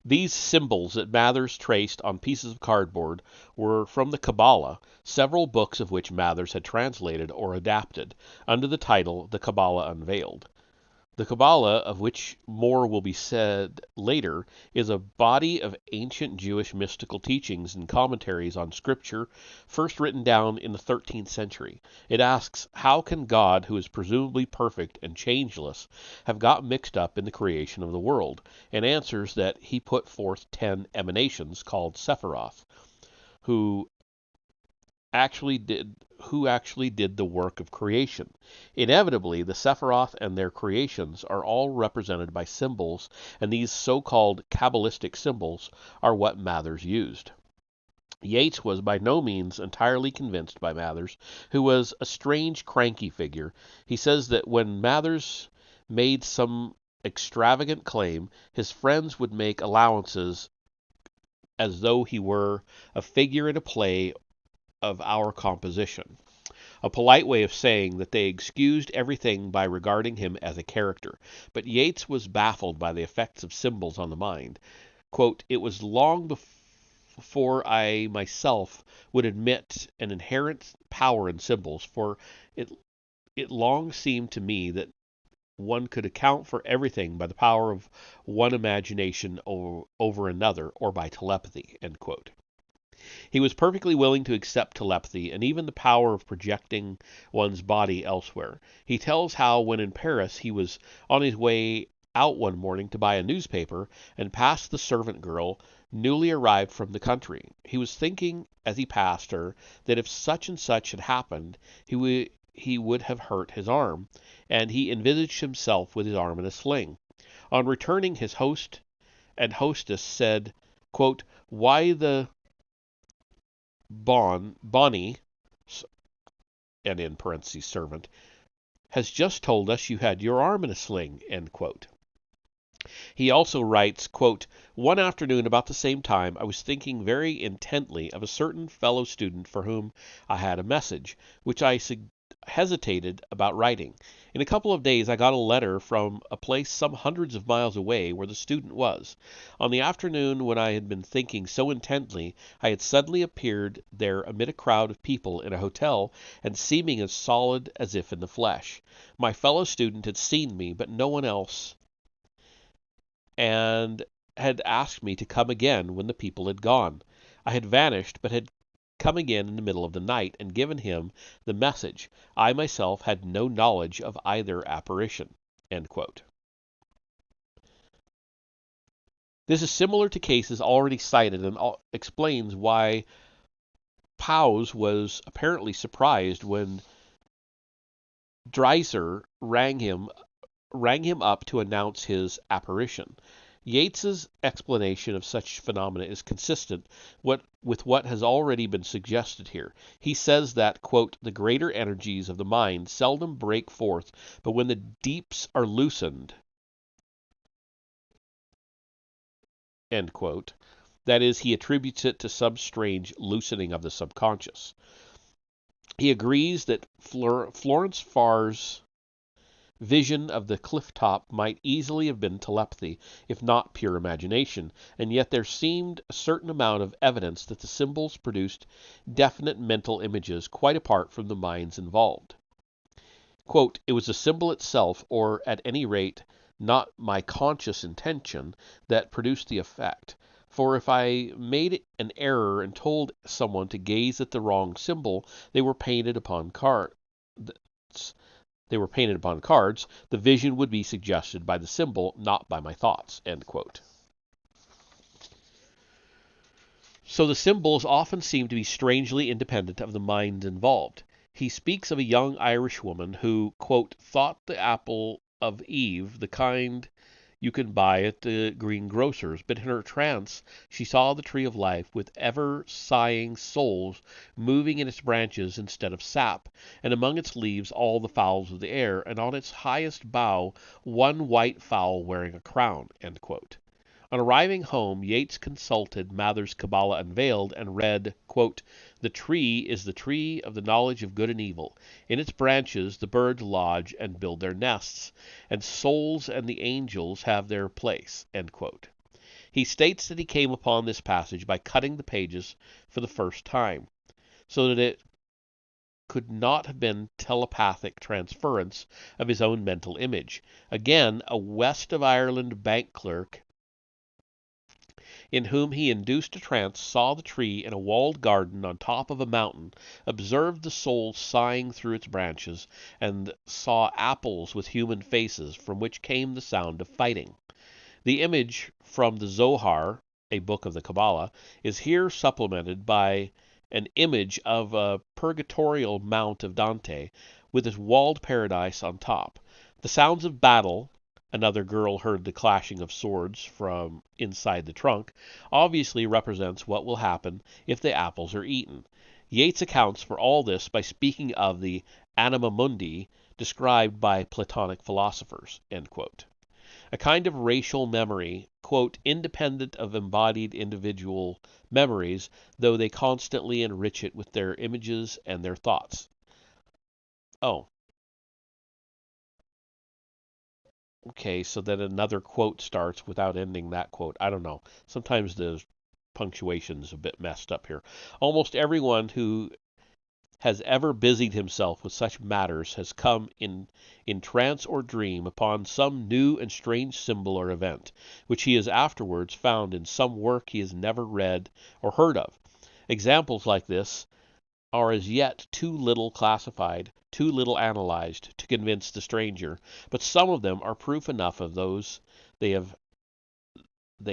these symbols that Mathers traced on pieces of cardboard were from the Kabbalah, several books of which Mathers had translated or adapted, under the title The Kabbalah Unveiled. The Kabbalah, of which more will be said later, is a body of ancient Jewish mystical teachings and commentaries on Scripture, first written down in the 13th century. It asks, how can God, who is presumably perfect and changeless, have got mixed up in the creation of the world? And answers that he put forth 10 emanations called Sephiroth, who actually did the work of creation. Inevitably, the Sephiroth and their creations are all represented by symbols, and these so-called Kabbalistic symbols are what Mathers used. Yeats was by no means entirely convinced by Mathers, who was a strange, cranky figure. He says that when Mathers made some extravagant claim, his friends would make allowances as though he were a figure in a play of our composition, a polite way of saying that they excused everything by regarding him as a character. But Yeats was baffled by the effects of symbols on the mind. Quote, it was long before I myself would admit an inherent power in symbols, for it long seemed to me that one could account for everything by the power of one imagination over another, or by telepathy, end quote. He was perfectly willing to accept telepathy and even the power of projecting one's body elsewhere. He tells how when in Paris he was on his way out one morning to buy a newspaper and passed the servant girl, newly arrived from the country. He was thinking as he passed her that if such and such had happened, he would have hurt his arm, and he envisaged himself with his arm in a sling. On returning, his host and hostess said, quote, why the Bonnie, and in parentheses servant, has just told us you had your arm in a sling, end quote. He also writes, quote, one afternoon about the same time I was thinking very intently of a certain fellow student for whom I had a message, which I hesitated about writing. In a couple of days I got a letter from a place some hundreds of miles away where the student was. On the afternoon when I had been thinking so intently, I had suddenly appeared there amid a crowd of people in a hotel, and seeming as solid as if in the flesh. My fellow student had seen me, but no one else, and had asked me to come again when the people had gone. I had vanished, but had come again in the middle of the night and given him the message. I myself had no knowledge of either apparition. End quote. This is similar to cases already cited and explains why Powes was apparently surprised when Dreiser rang him up to announce his apparition. Yeats's explanation of such phenomena is consistent with what has already been suggested here. He says that, quote, the greater energies of the mind seldom break forth, but when the deeps are loosened, end quote, that is, he attributes it to some strange loosening of the subconscious. He agrees that Florence Farr's vision of the cliff top might easily have been telepathy, if not pure imagination, and yet there seemed a certain amount of evidence that the symbols produced definite mental images quite apart from the minds involved. Quote, it was the symbol itself, or at any rate not my conscious intention, that produced the effect. For if I made an error and told someone to gaze at the wrong symbol, they were painted upon cards, the vision would be suggested by the symbol, not by my thoughts, end quote. So the symbols often seem to be strangely independent of the mind involved. He speaks of a young Irish woman who, quote, thought the apple of Eve the kind you can buy at the greengrocer's, but in her trance she saw the tree of life with ever-sighing souls moving in its branches instead of sap, and among its leaves all the fowls of the air, and on its highest bough one white fowl wearing a crown. End quote. On arriving home, Yeats consulted Mather's Kabbalah Unveiled and read, quote, "The tree is the tree of the knowledge of good and evil. In its branches the birds lodge and build their nests, and souls and the angels have their place." End quote. He states that he came upon this passage by cutting the pages for the first time, so that it could not have been telepathic transference of his own mental image. Again, a West of Ireland bank clerk in whom he induced a trance, saw the tree in a walled garden on top of a mountain, observed the souls sighing through its branches, and saw apples with human faces, from which came the sound of fighting. The image from the Zohar, a book of the Kabbalah, is here supplemented by an image of a purgatorial mount of Dante, with his walled paradise on top. The sounds of battle, another girl heard the clashing of swords from inside the trunk, obviously represents what will happen if the apples are eaten. Yeats accounts for all this by speaking of the anima mundi described by Platonic philosophers. End quote. A kind of racial memory, quote, independent of embodied individual memories, though they constantly enrich it with their images and their thoughts. Oh, okay, so then another quote starts without ending that quote. I don't know. Sometimes the punctuation's a bit messed up here. Almost everyone who has ever busied himself with such matters has come in trance or dream upon some new and strange symbol or event, which he has afterwards found in some work he has never read or heard of. Examples like this are as yet too little classified, too little analyzed to convince the stranger, but some of them are proof enough of those they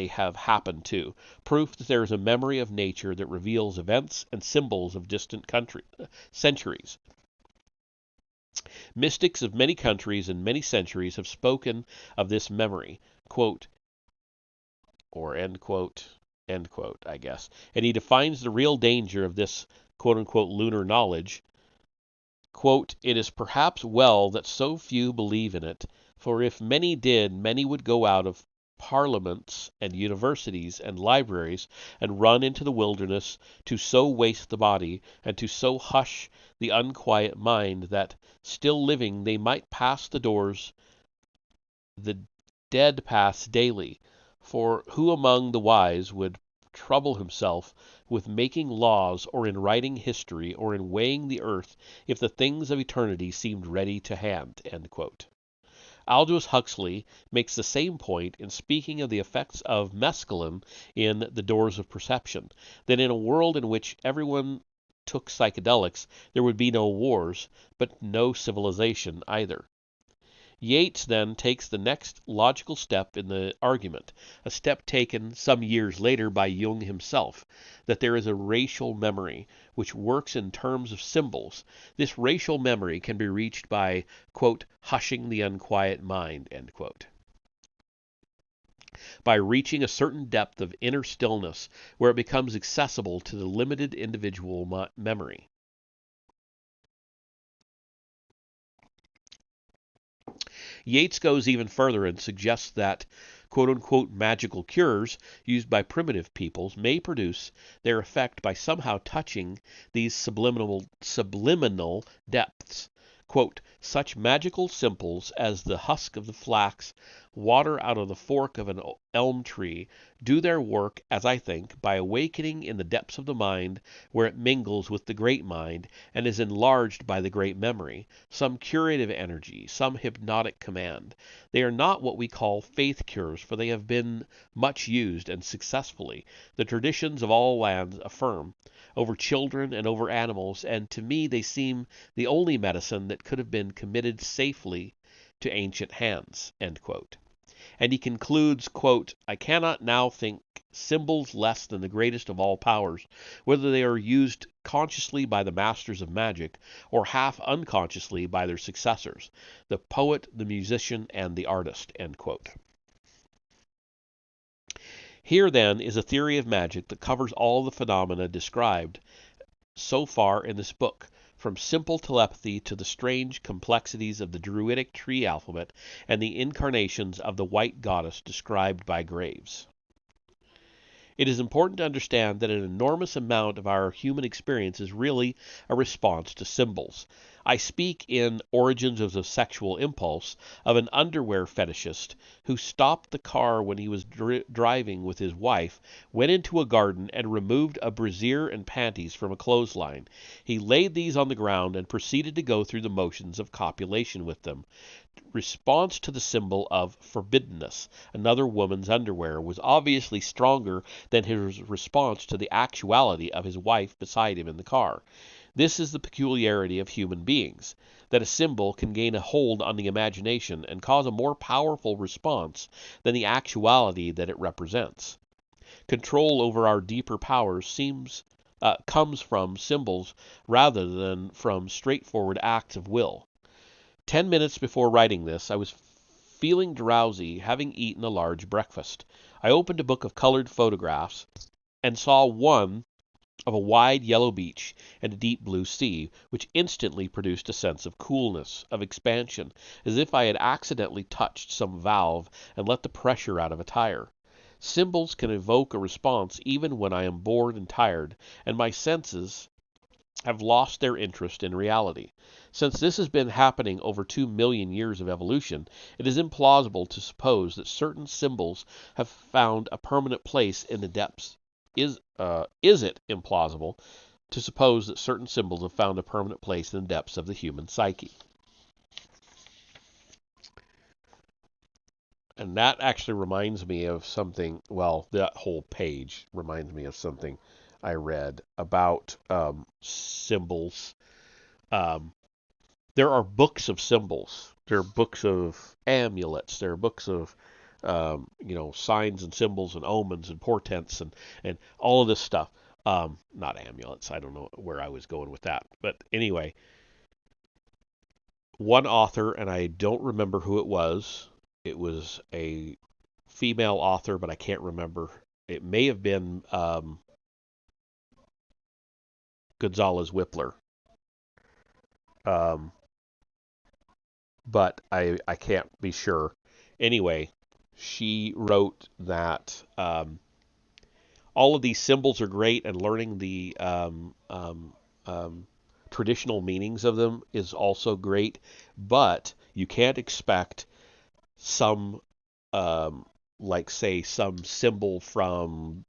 have happened to, proof that there is a memory of nature that reveals events and symbols of distant centuries. Mystics of many countries and many centuries have spoken of this memory, quote, or end quote, I guess, and he defines the real danger of this quote-unquote lunar knowledge. Quote, "It is perhaps well that so few believe in it, for if many did, many would go out of parliaments and universities and libraries and run into the wilderness to so waste the body and to so hush the unquiet mind that, still living, they might pass the doors the dead pass daily. For who among the wise would trouble himself with making laws or in writing history or in weighing the earth if the things of eternity seemed ready to hand?" End quote. Aldous Huxley makes the same point in speaking of the effects of mescaline in The Doors of Perception, that in a world in which everyone took psychedelics, there would be no wars, but no civilization either. Yeats then takes the next logical step in the argument, a step taken some years later by Jung himself, that there is a racial memory which works in terms of symbols. This racial memory can be reached by, quote, hushing the unquiet mind, end quote. By reaching a certain depth of inner stillness where it becomes accessible to the limited individual memory. Yeats goes even further and suggests that quote-unquote magical cures used by primitive peoples may produce their effect by somehow touching these subliminal depths. Quote, "Such magical simples as the husk of the flax, water out of the fork of an elm tree, do their work, as I think, by awakening in the depths of the mind, where it mingles with the great mind, and is enlarged by the great memory, some curative energy, some hypnotic command. They are not what we call faith cures, for they have been much used, and successfully, the traditions of all lands affirm, over children and over animals, and to me they seem the only medicine that could have been committed safely to ancient hands." End quote. And he concludes, quote, "I cannot now think symbols less than the greatest of all powers, whether they are used consciously by the masters of magic or half unconsciously by their successors, the poet, the musician, and the artist." End quote. Here, then, is a theory of magic that covers all the phenomena described so far in this book, from simple telepathy to the strange complexities of the Druidic tree alphabet and the incarnations of the white goddess described by Graves. It is important to understand that an enormous amount of our human experience is really a response to symbols. I speak in Origins of the Sexual Impulse of an underwear fetishist who stopped the car when he was driving with his wife, went into a garden, and removed a brassiere and panties from a clothesline. He laid these on the ground and proceeded to go through the motions of copulation with them. Response to the symbol of forbiddenness, another woman's underwear, was obviously stronger than his response to the actuality of his wife beside him in the car. This is the peculiarity of human beings, that a symbol can gain a hold on the imagination and cause a more powerful response than the actuality that it represents. Control over our deeper powers comes from symbols rather than from straightforward acts of will. 10 minutes before writing this, I was feeling drowsy, having eaten a large breakfast. I opened a book of colored photographs and saw one of a wide yellow beach and a deep blue sea, which instantly produced a sense of coolness, of expansion, as if I had accidentally touched some valve and let the pressure out of a tire. Symbols can evoke a response even when I am bored and tired, and my senses have lost their interest in reality. Since this has been happening over 2 million years of evolution, it is implausible to suppose that certain symbols have found a permanent place in the depths. Is it implausible to suppose that certain symbols have found a permanent place in the depths of the human psyche? And that actually reminds me of something, well, that whole page reminds me of something I read about symbols. There are books of symbols. There are books of amulets. There are books of signs and symbols and omens and portents and all of this stuff. Not amulets. I don't know where I was going with that. But anyway, one author, and I don't remember who it was. It was a female author, but I can't remember. It may have been Gonzalez Whippler. But I can't be sure. Anyway, she wrote that all of these symbols are great, and learning the traditional meanings of them is also great, but you can't expect some, say, some symbol from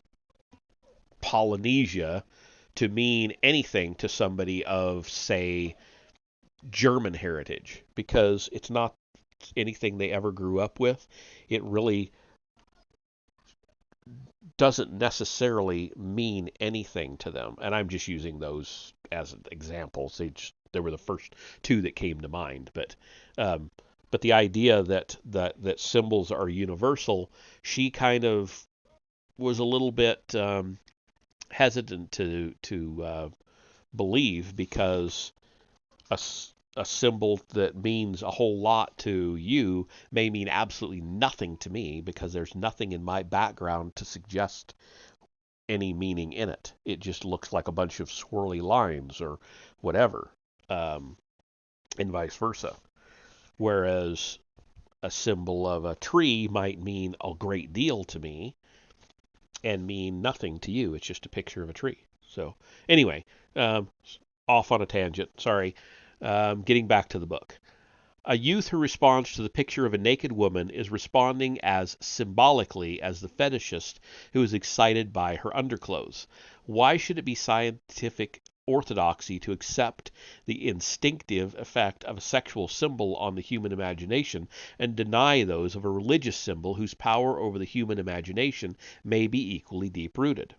Polynesia to mean anything to somebody of, say, German heritage, because it's not anything they ever grew up with. It really doesn't necessarily mean anything to them. And I'm just using those as examples. They were the first two that came to mind. But the idea that symbols are universal, she kind of was a little bit hesitant to believe, because a symbol that means a whole lot to you may mean absolutely nothing to me, because there's nothing in my background to suggest any meaning in it. It just looks like a bunch of swirly lines or whatever, and vice versa. Whereas a symbol of a tree might mean a great deal to me and mean nothing to you. It's just a picture of a tree. So anyway, off on a tangent. Sorry. Getting back to the book. A youth who responds to the picture of a naked woman is responding as symbolically as the fetishist who is excited by her underclothes. Why should it be scientific orthodoxy to accept the instinctive effect of a sexual symbol on the human imagination and deny those of a religious symbol whose power over the human imagination may be equally deep-rooted?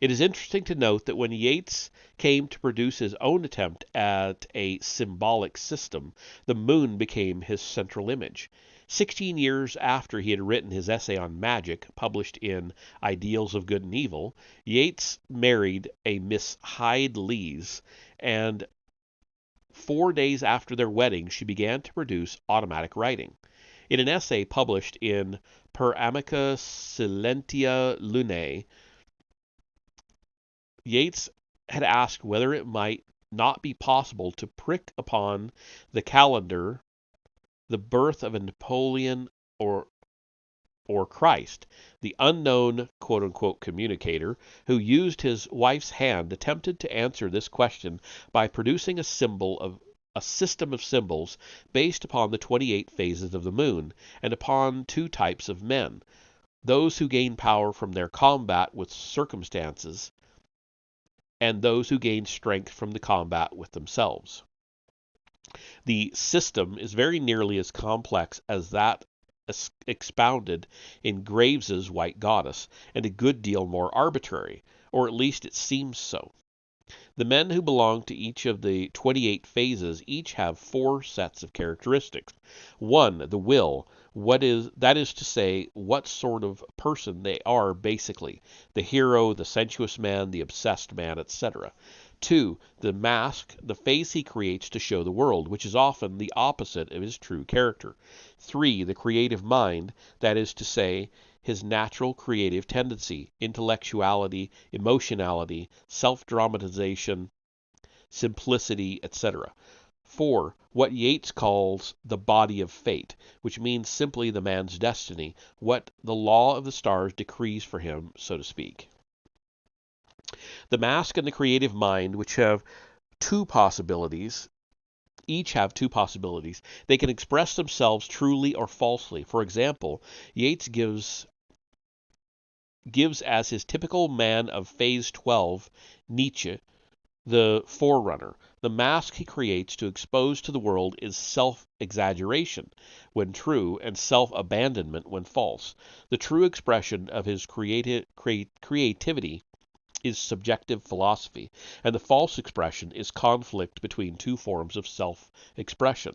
It is interesting to note that when Yeats came to produce his own attempt at a symbolic system, the moon became his central image. 16 years after he had written his essay on magic, published in Ideals of Good and Evil, Yeats married a Miss Hyde Lees, and 4 days after their wedding she began to produce automatic writing. In an essay published in Per Amica Silentia Lunae, Yeats had asked whether it might not be possible to prick upon the calendar the birth of a Napoleon or Christ. The unknown quote-unquote communicator who used his wife's hand attempted to answer this question by producing a system of symbols based upon the 28 phases of the moon and upon two types of men: those who gain power from their combat with circumstances and those who gain strength from the combat with themselves. The system is very nearly as complex as that expounded in Graves's White Goddess, and a good deal more arbitrary, or at least it seems so. The men who belong to each of the 28 phases each have 4 sets of characteristics. 1, the will, that is to say, what sort of person they are basically: the hero, the sensuous man, the obsessed man, etc. 2, the mask, the face he creates to show the world, which is often the opposite of his true character. 3, the creative mind, that is to say, his natural creative tendency, intellectuality, emotionality, self-dramatization, simplicity, etc. 4, what Yeats calls the body of fate, which means simply the man's destiny, what the law of the stars decrees for him, so to speak. The mask and the creative mind, which have two possibilities, each have two possibilities. They can express themselves truly or falsely. For example, Yeats gives as his typical man of phase 12, Nietzsche, the forerunner. The mask he creates to expose to the world is self-exaggeration when true and self-abandonment when false. The true expression of his creativity is subjective philosophy, and the false expression is conflict between two forms of self-expression.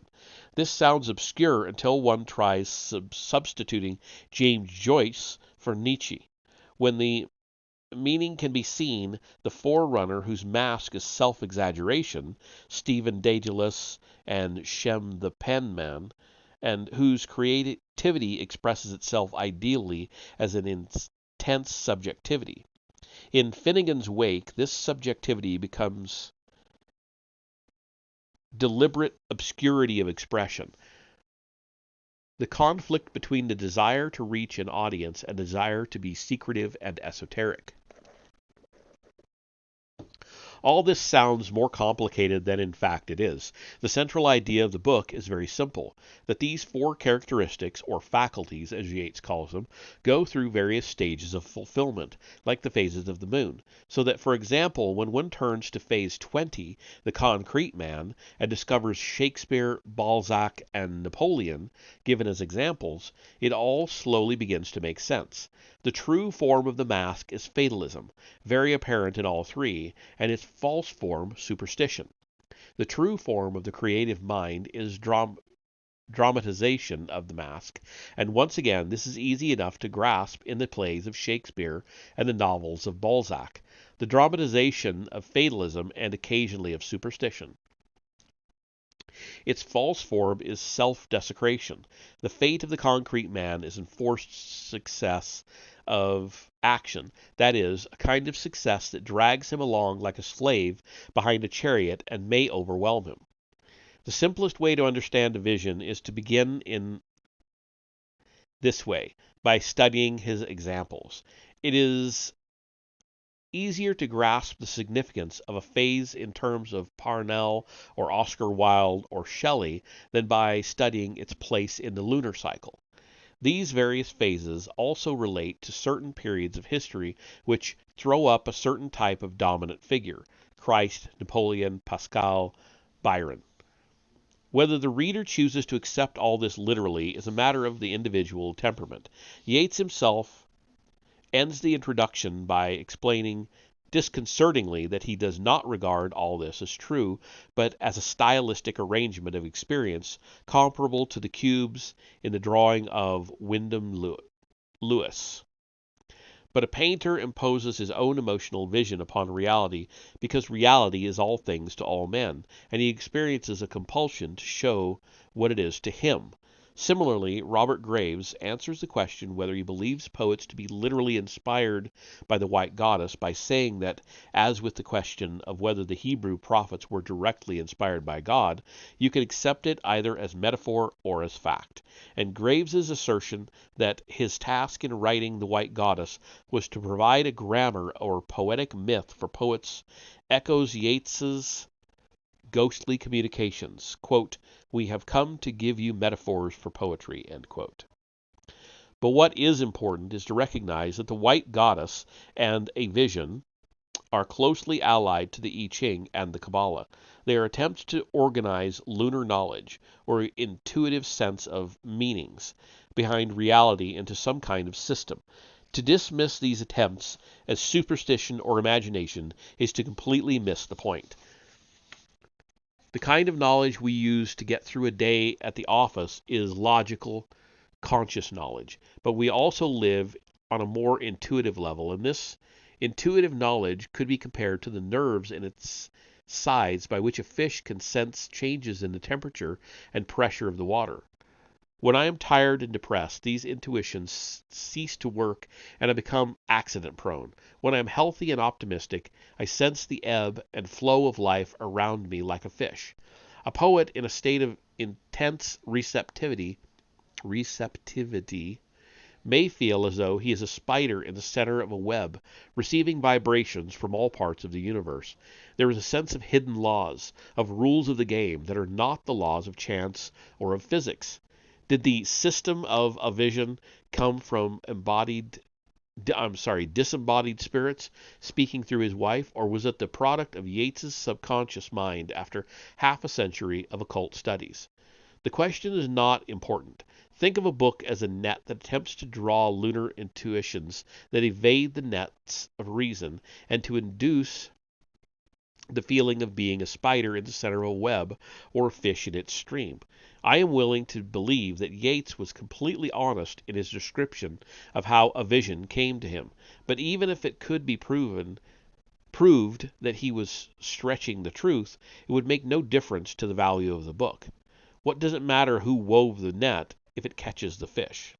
This sounds obscure until one tries substituting James Joyce for Nietzsche. When the meaning can be seen, the forerunner whose mask is self-exaggeration, Stephen Dedalus and Shem the Penman, and whose creativity expresses itself ideally as an intense subjectivity. In Finnegan's Wake, this subjectivity becomes deliberate obscurity of expression. The conflict between the desire to reach an audience and desire to be secretive and esoteric. All this sounds more complicated than in fact it is. The central idea of the book is very simple, that these 4 characteristics, or faculties as Yeats calls them, go through various stages of fulfillment, like the phases of the moon, so that, for example, when one turns to phase 20, the concrete man, and discovers Shakespeare, Balzac, and Napoleon, given as examples, it all slowly begins to make sense. The true form of the mask is fatalism, very apparent in all 3, and its false form, superstition. The true form of the creative mind is dramatization of the mask, and once again this is easy enough to grasp in the plays of Shakespeare and the novels of Balzac, the dramatization of fatalism and occasionally of superstition. Its false form is self-desecration. The fate of the concrete man is enforced success of action, that is, a kind of success that drags him along like a slave behind a chariot and may overwhelm him. The simplest way to understand a vision is to begin in this way, by studying his examples. It is easier to grasp the significance of a phase in terms of Parnell or Oscar Wilde or Shelley than by studying its place in the lunar cycle. These various phases also relate to certain periods of history which throw up a certain type of dominant figure: Christ, Napoleon, Pascal, Byron. Whether the reader chooses to accept all this literally is a matter of the individual temperament. Yeats himself ends the introduction by explaining disconcertingly that he does not regard all this as true, but as a stylistic arrangement of experience comparable to the cubes in the drawing of Wyndham Lewis. But a painter imposes his own emotional vision upon reality because reality is all things to all men, and he experiences a compulsion to show what it is to him. Similarly, Robert Graves answers the question whether he believes poets to be literally inspired by the white goddess by saying that, as with the question of whether the Hebrew prophets were directly inspired by God, you can accept it either as metaphor or as fact. And Graves's assertion that his task in writing the white goddess was to provide a grammar or poetic myth for poets echoes Yeats's ghostly communications. Quote, "We have come to give you metaphors for poetry," end quote. But what is important is to recognize that the white goddess and a vision are closely allied to the I Ching and the Kabbalah. They are attempts to organize lunar knowledge, or intuitive sense of meanings, behind reality into some kind of system. To dismiss these attempts as superstition or imagination is to completely miss the point. The kind of knowledge we use to get through a day at the office is logical, conscious knowledge, but we also live on a more intuitive level, and this intuitive knowledge could be compared to the nerves in its sides by which a fish can sense changes in the temperature and pressure of the water. When I am tired and depressed, these intuitions cease to work and I become accident prone. When I am healthy and optimistic, I sense the ebb and flow of life around me like a fish. A poet in a state of intense receptivity may feel as though he is a spider in the center of a web, receiving vibrations from all parts of the universe. There is a sense of hidden laws, of rules of the game that are not the laws of chance or of physics. Did the system of a vision come from disembodied spirits speaking through his wife, or was it the product of Yeats's subconscious mind after half a century of occult studies? The question is not important. Think of a book as a net that attempts to draw lunar intuitions that evade the nets of reason and to induce the feeling of being a spider in the center of a web or a fish in its stream. I am willing to believe that Yeats was completely honest in his description of how a vision came to him, but even if it could be proved that he was stretching the truth, it would make no difference to the value of the book. What does it matter who wove the net if it catches the fish?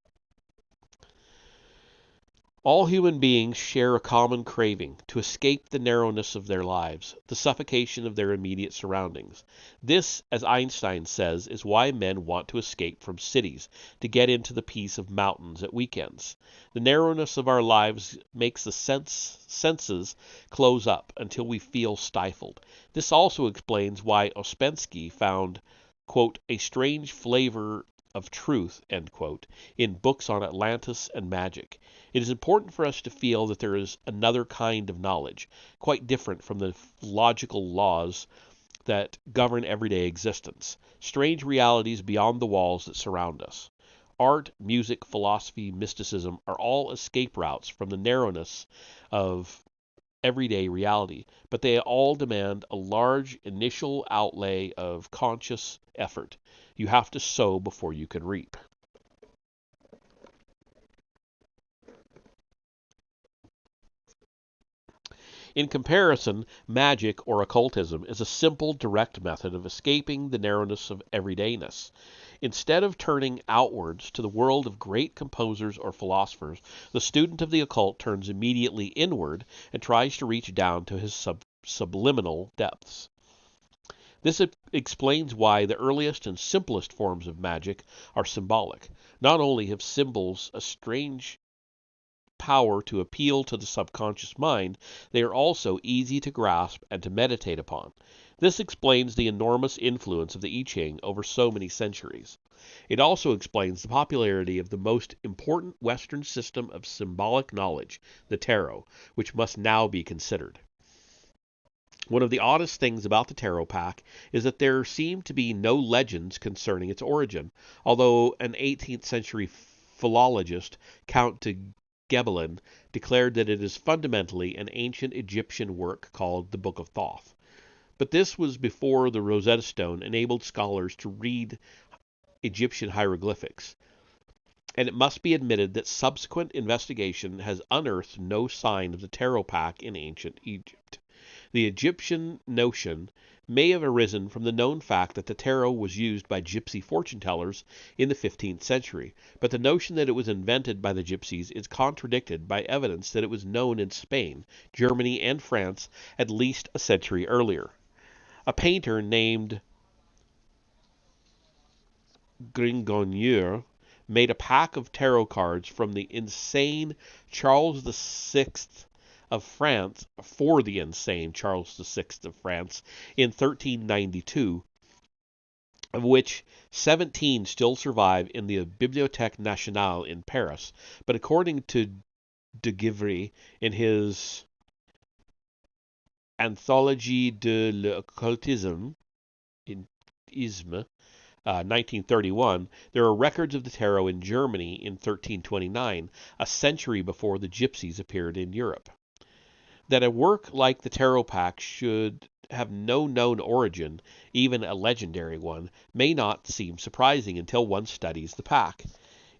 All human beings share a common craving to escape the narrowness of their lives, the suffocation of their immediate surroundings. This, as Einstein says, is why men want to escape from cities, to get into the peace of mountains at weekends. The narrowness of our lives makes the senses close up until we feel stifled. This also explains why Ouspensky found, quote, "a strange flavor of truth," end quote, in books on Atlantis and magic. It is important for us to feel that there is another kind of knowledge, quite different from the logical laws that govern everyday existence, strange realities beyond the walls that surround us. Art, music, philosophy, mysticism are all escape routes from the narrowness of everyday reality, but they all demand a large initial outlay of conscious effort. You have to sow before you can reap. In comparison, magic or occultism is a simple, direct method of escaping the narrowness of everydayness. Instead of turning outwards to the world of great composers or philosophers, the student of the occult turns immediately inward and tries to reach down to his subliminal depths. This explains why the earliest and simplest forms of magic are symbolic. Not only have symbols a strange power to appeal to the subconscious mind, they are also easy to grasp and to meditate upon. This explains the enormous influence of the I Ching over so many centuries. It also explains the popularity of the most important Western system of symbolic knowledge, the tarot, which must now be considered. One of the oddest things about the tarot pack is that there seem to be no legends concerning its origin, although an 18th century philologist, Count de Gebelin declared that it is fundamentally an ancient Egyptian work called the Book of Thoth. But this was before the Rosetta Stone enabled scholars to read Egyptian hieroglyphics, and it must be admitted that subsequent investigation has unearthed no sign of the tarot pack in ancient Egypt. The Egyptian notion may have arisen from the known fact that the tarot was used by gypsy fortune-tellers in the 15th century, but the notion that it was invented by the gypsies is contradicted by evidence that it was known in Spain, Germany, and France at least a century earlier. A painter named Gringonier made a pack of tarot cards from the insane Charles VI of France for the insane Charles VI of France in 1392, of which 17 still survive in the Bibliothèque Nationale in Paris. But according to de Givry in his Anthologie de l'Occultisme, 1931, there are records of the tarot in Germany in 1329, a century before the gypsies appeared in Europe. That a work like the tarot pack should have no known origin, even a legendary one, may not seem surprising until one studies the pack.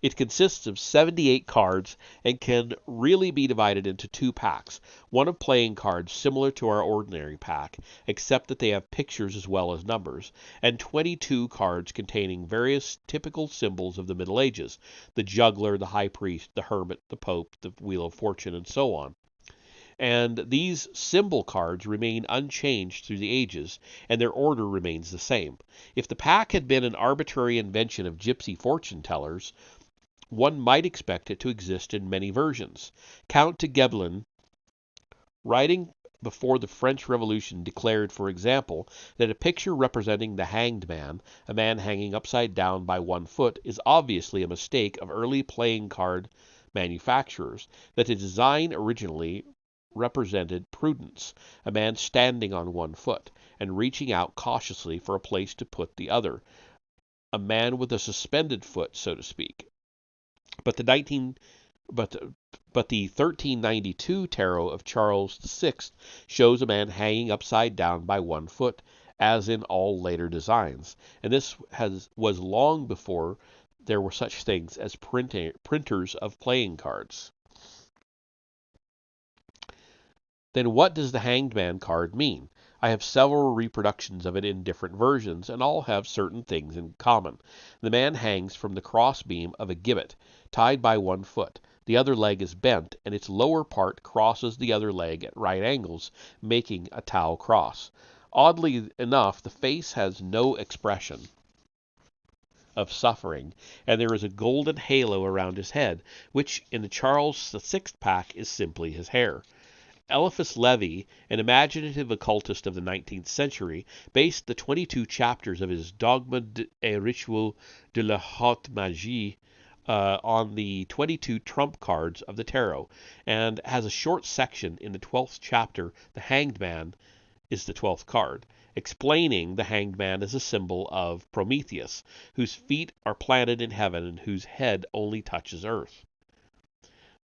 It consists of 78 cards and can really be divided into two packs, one of playing cards similar to our ordinary pack, except that they have pictures as well as numbers, and 22 cards containing various typical symbols of the Middle Ages, the juggler, the high priest, the hermit, the pope, the wheel of fortune, and so on. And these symbol cards remain unchanged through the ages, and their order remains the same. If the pack had been an arbitrary invention of gypsy fortune-tellers, one might expect it to exist in many versions. Count de Gebelin, writing before the French Revolution, declared, for example, that a picture representing the hanged man, a man hanging upside down by one foot, is obviously a mistake of early playing card manufacturers, that the design originally represented Prudence, a man standing on one foot and reaching out cautiously for a place to put the other, a man with a suspended foot, so to speak. But the 1392 tarot of Charles VI shows a man hanging upside down by one foot, as in all later designs, and this was long before there were such things as printers of playing cards. Then what does the Hanged Man card mean? I have several reproductions of it in different versions, and all have certain things in common. The man hangs from the crossbeam of a gibbet, tied by one foot. The other leg is bent, and its lower part crosses the other leg at right angles, making a Tau cross. Oddly enough, the face has no expression of suffering, and there is a golden halo around his head, which in the Charles VI pack is simply his hair. Eliphas Levi, an imaginative occultist of the 19th century, based the 22 chapters of his Dogme et Rituel de la Haute Magie on the 22 trump cards of the tarot, and has a short section in the 12th chapter, The Hanged Man is the 12th card, explaining the Hanged Man as a symbol of Prometheus, whose feet are planted in heaven and whose head only touches earth.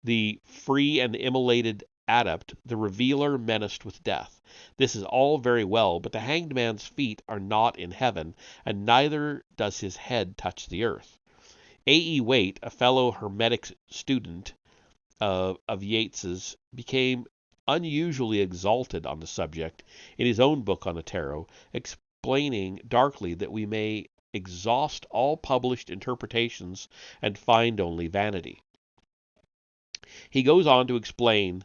The free and immolated adept, the revealer menaced with death. This is all very well, but the hanged man's feet are not in heaven, and neither does his head touch the earth. A.E. Waite, a fellow Hermetic student of Yeats's, became unusually exalted on the subject in his own book on the tarot, explaining darkly that we may exhaust all published interpretations and find only vanity. He goes on to explain,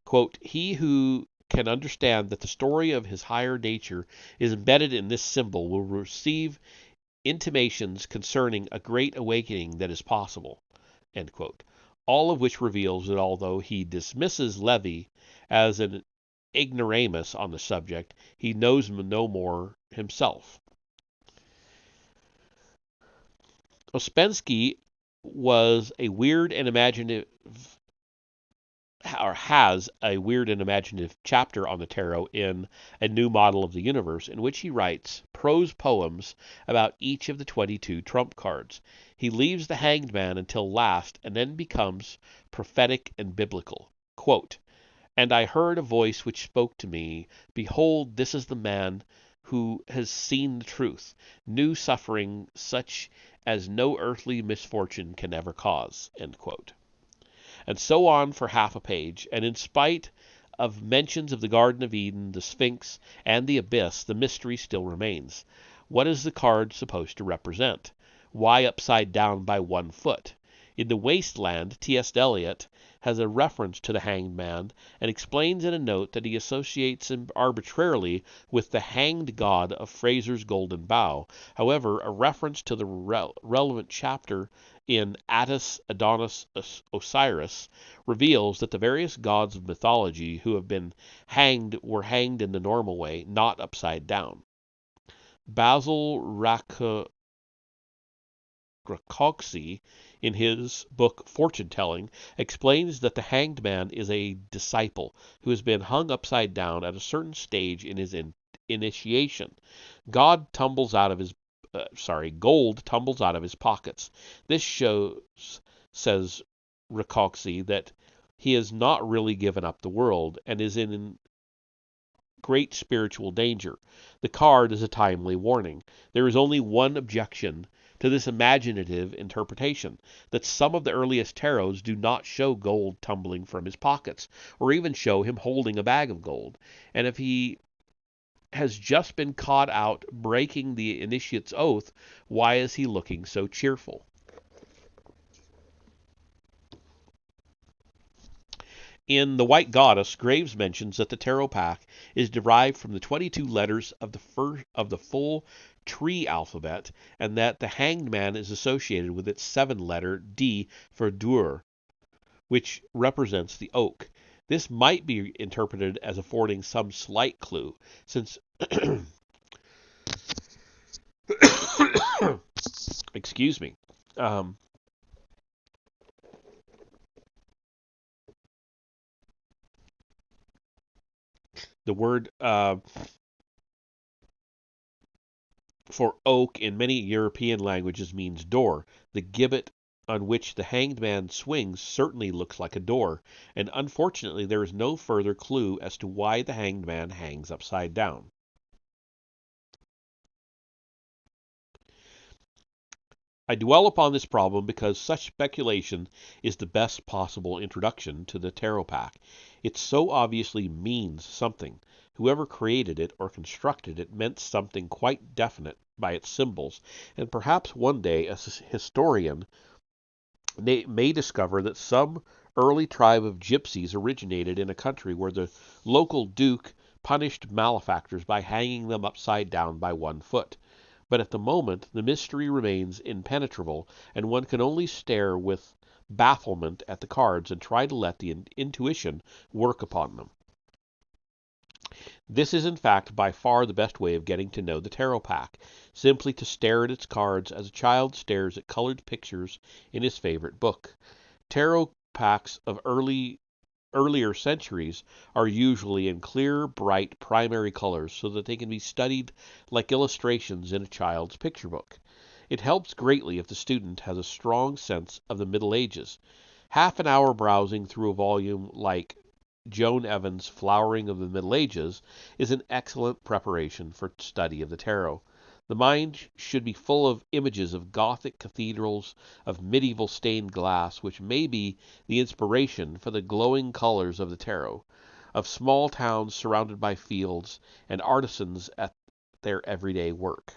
quote, "He who can understand that the story of his higher nature is embedded in this symbol will receive intimations concerning a great awakening that is possible," end quote. All of which reveals that although he dismisses Levi as an ignoramus on the subject, he knows no more himself. Ouspensky was a weird and imaginative or has a weird and imaginative chapter on the tarot in A New Model of the Universe, in which he writes prose poems about each of the 22 trump cards. He leaves the Hanged Man until last and then becomes prophetic and biblical. Quote, "And I heard a voice which spoke to me, Behold, this is the man who has seen the truth, knew suffering such as no earthly misfortune can ever cause." End quote. And so on for half a page, and in spite of mentions of the Garden of Eden, the Sphinx, and the Abyss, the mystery still remains. What is the card supposed to represent? Why upside down by 1 foot? In The Wasteland, T.S. Eliot has a reference to the Hanged Man and explains in a note that he associates him arbitrarily with the hanged god of Fraser's Golden Bough. However, a reference to the relevant chapter in Attis, Adonis, Osiris reveals that the various gods of mythology who have been hanged were hanged in the normal way, not upside down. Basil Rakoczy, in his book Fortune Telling, explains that the Hanged Man is a disciple who has been hung upside down at a certain stage in his initiation. Gold tumbles out of his pockets. This shows, says Rakoczy, that he has not really given up the world and is in great spiritual danger. The card is a timely warning. There is only one objection to this imaginative interpretation, that some of the earliest tarots do not show gold tumbling from his pockets, or even show him holding a bag of gold. And if he has just been caught out breaking the initiate's oath, why is he looking so cheerful? In The White Goddess, Graves mentions that the tarot pack is derived from the 22 letters of the full tree alphabet, and that the Hanged Man is associated with its 7-letter D for dur, which represents the oak. This might be interpreted as affording some slight clue, since excuse me. The word for oak in many European languages means door. The gibbet on which the Hanged Man swings certainly looks like a door, and unfortunately there is no further clue as to why the Hanged Man hangs upside down. I dwell upon this problem because such speculation is the best possible introduction to the tarot pack. It so obviously means something. Whoever created it or constructed it meant something quite definite by its symbols, and perhaps one day a historian may discover that some early tribe of gypsies originated in a country where the local duke punished malefactors by hanging them upside down by 1 foot. But at the moment, the mystery remains impenetrable, and one can only stare with bafflement at the cards and try to let the intuition work upon them. This is in fact by far the best way of getting to know the tarot pack, simply to stare at its cards as a child stares at colored pictures in his favorite book. Tarot packs of earlier centuries are usually in clear, bright, primary colors so that they can be studied like illustrations in a child's picture book. It helps greatly if the student has a strong sense of the Middle Ages. Half an hour browsing through a volume like Joan Evans' Flowering of the Middle Ages is an excellent preparation for study of the tarot. The mind should be full of images of Gothic cathedrals, of medieval stained glass, which may be the inspiration for the glowing colors of the tarot, of small towns surrounded by fields, and artisans at their everyday work.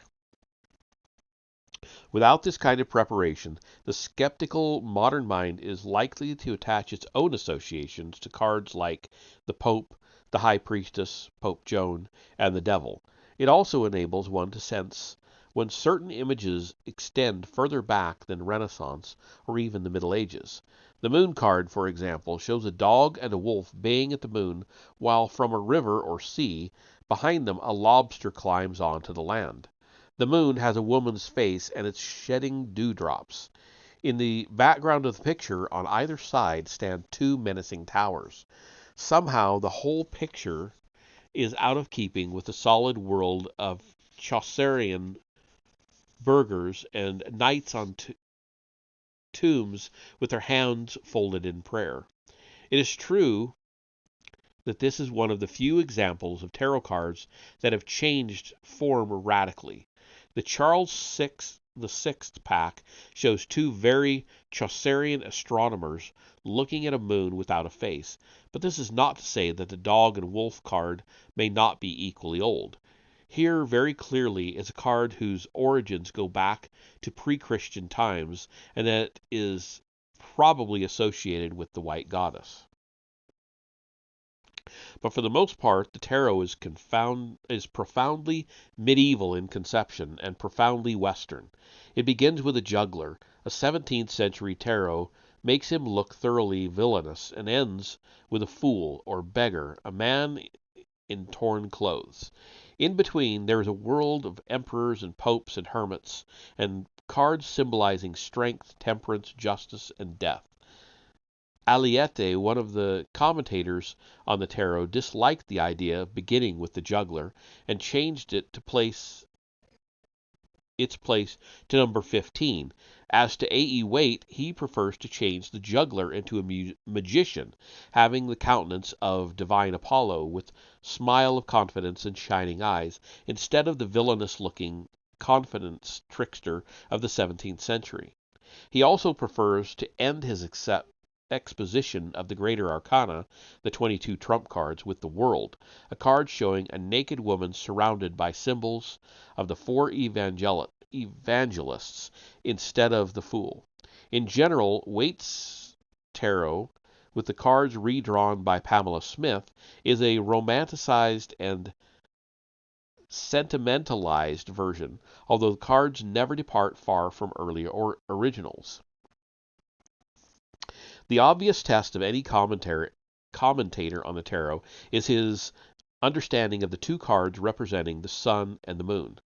Without this kind of preparation, the skeptical modern mind is likely to attach its own associations to cards like the Pope, the High Priestess, Pope Joan, and the Devil. It also enables one to sense when certain images extend further back than Renaissance or even the Middle Ages. The Moon card, for example, shows a dog and a wolf baying at the moon, while from a river or sea behind them a lobster climbs onto the land. The moon has a woman's face and it's shedding dewdrops. In the background of the picture, on either side, stand two menacing towers. Somehow, the whole picture is out of keeping with the solid world of Chaucerian burghers and knights on tombs with their hands folded in prayer. It is true that this is one of the few examples of tarot cards that have changed form radically. The Charles VI pack shows two very Chaucerian astronomers looking at a moon without a face, but this is not to say that the dog and wolf card may not be equally old. Here, very clearly, is a card whose origins go back to pre-Christian times, and that is probably associated with the White Goddess. But for the most part, the tarot is profoundly medieval in conception and profoundly Western. It begins with a juggler. A 17th century tarot makes him look thoroughly villainous, and ends with a fool or beggar, a man in torn clothes. In between, there is a world of emperors and popes and hermits, and cards symbolizing strength, temperance, justice, and death. Aliette, one of the commentators on the tarot, disliked the idea of beginning with the juggler and changed it to its place to number 15. As to A.E. Waite, he prefers to change the juggler into a magician, having the countenance of divine Apollo, with smile of confidence and shining eyes, instead of the villainous-looking confidence trickster of the 17th century. He also prefers to end his exposition of the greater arcana, the 22 trump cards, with the World, a card showing a naked woman surrounded by symbols of the four evangelists instead of the Fool. In general, Waite's tarot, with the cards redrawn by Pamela Smith, is a romanticized and sentimentalized version, although the cards never depart far from earlier originals. The obvious test of any commentator on the tarot is his understanding of the two cards representing the sun and the moon.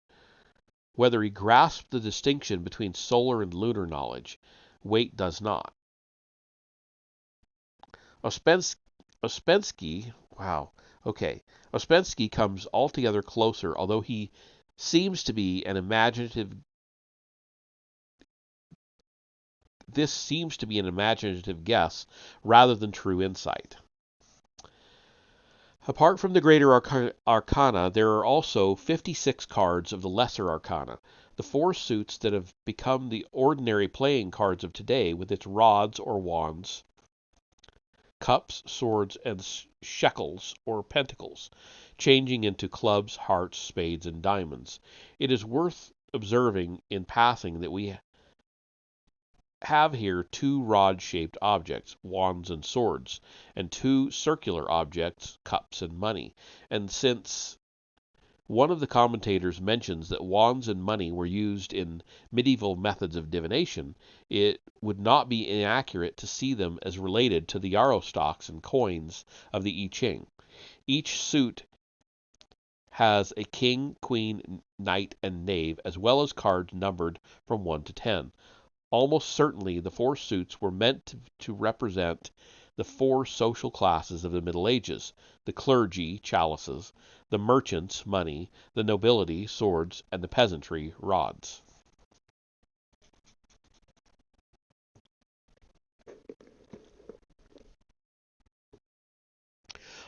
Whether he grasped the distinction between solar and lunar knowledge, Waite does not. Ouspensky comes altogether closer, although he seems to be an imaginative guess rather than true insight. Apart from the greater arcana, there are also 56 cards of the lesser arcana, the four suits that have become the ordinary playing cards of today, with its rods or wands, cups, swords, and shekels or pentacles, changing into clubs, hearts, spades, and diamonds. It is worth observing in passing that we have here two rod-shaped objects, wands and swords, and two circular objects, cups and money. And since one of the commentators mentions that wands and money were used in medieval methods of divination, it would not be inaccurate to see them as related to the yarrow stalks and coins of the I Ching. Each suit has a king, queen, knight, and knave, as well as cards numbered from 1 to 10. Almost certainly, the four suits were meant to represent the four social classes of the Middle Ages: the clergy, chalices; the merchants, money; the nobility, swords; and the peasantry, rods.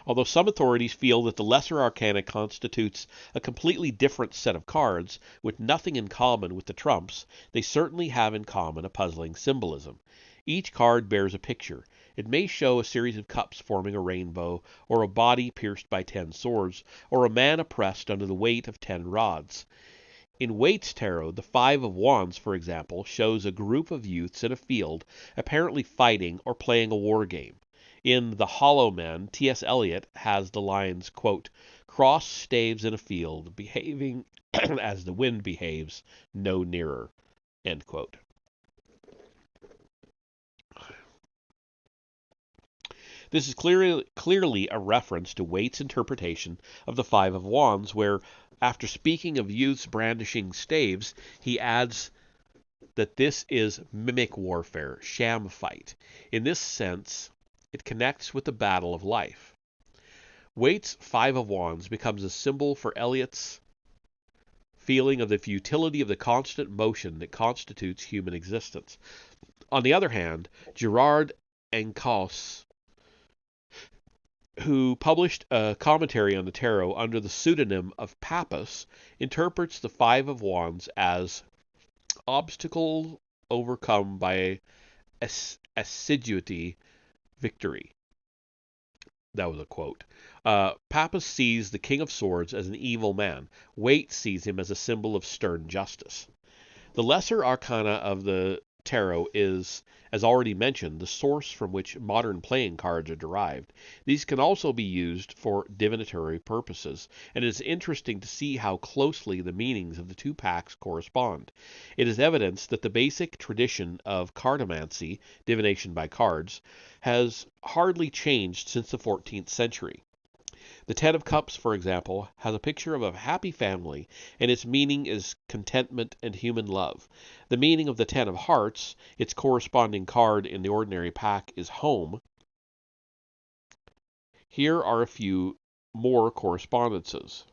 Although some authorities feel that the lesser arcana constitutes a completely different set of cards, with nothing in common with the trumps, they certainly have in common a puzzling symbolism. Each card bears a picture. It may show a series of cups forming a rainbow, or a body pierced by 10 swords, or a man oppressed under the weight of 10 rods. In Waite's tarot, the 5 of Wands, for example, shows a group of youths in a field, apparently fighting or playing a war game. In The Hollow Men, T.S. Eliot has the lines, quote, "Cross staves in a field, behaving as the wind behaves, no nearer," end quote. This is clearly a reference to Waite's interpretation of the 5 of Wands, where, after speaking of youths brandishing staves, he adds that this is mimic warfare, sham fight. In this sense, it connects with the battle of life. Waite's Five of Wands becomes a symbol for Eliot's feeling of the futility of the constant motion that constitutes human existence. On the other hand, Gerard Encausse, who published a commentary on the tarot under the pseudonym of Pappus, interprets the Five of Wands as obstacle overcome by assiduity, victory. That was a quote. Pappus sees the King of Swords as an evil man. Waite sees him as a symbol of stern justice. The lesser arcana of the tarot is, as already mentioned, the source from which modern playing cards are derived. These can also be used for divinatory purposes, and it is interesting to see how closely the meanings of the two packs correspond. It is evidence that the basic tradition of cartomancy, divination by cards, has hardly changed since the 14th century. The Ten of Cups, for example, has a picture of a happy family, and its meaning is contentment and human love. The meaning of the Ten of Hearts, its corresponding card in the ordinary pack, is home. Here are a few more correspondences.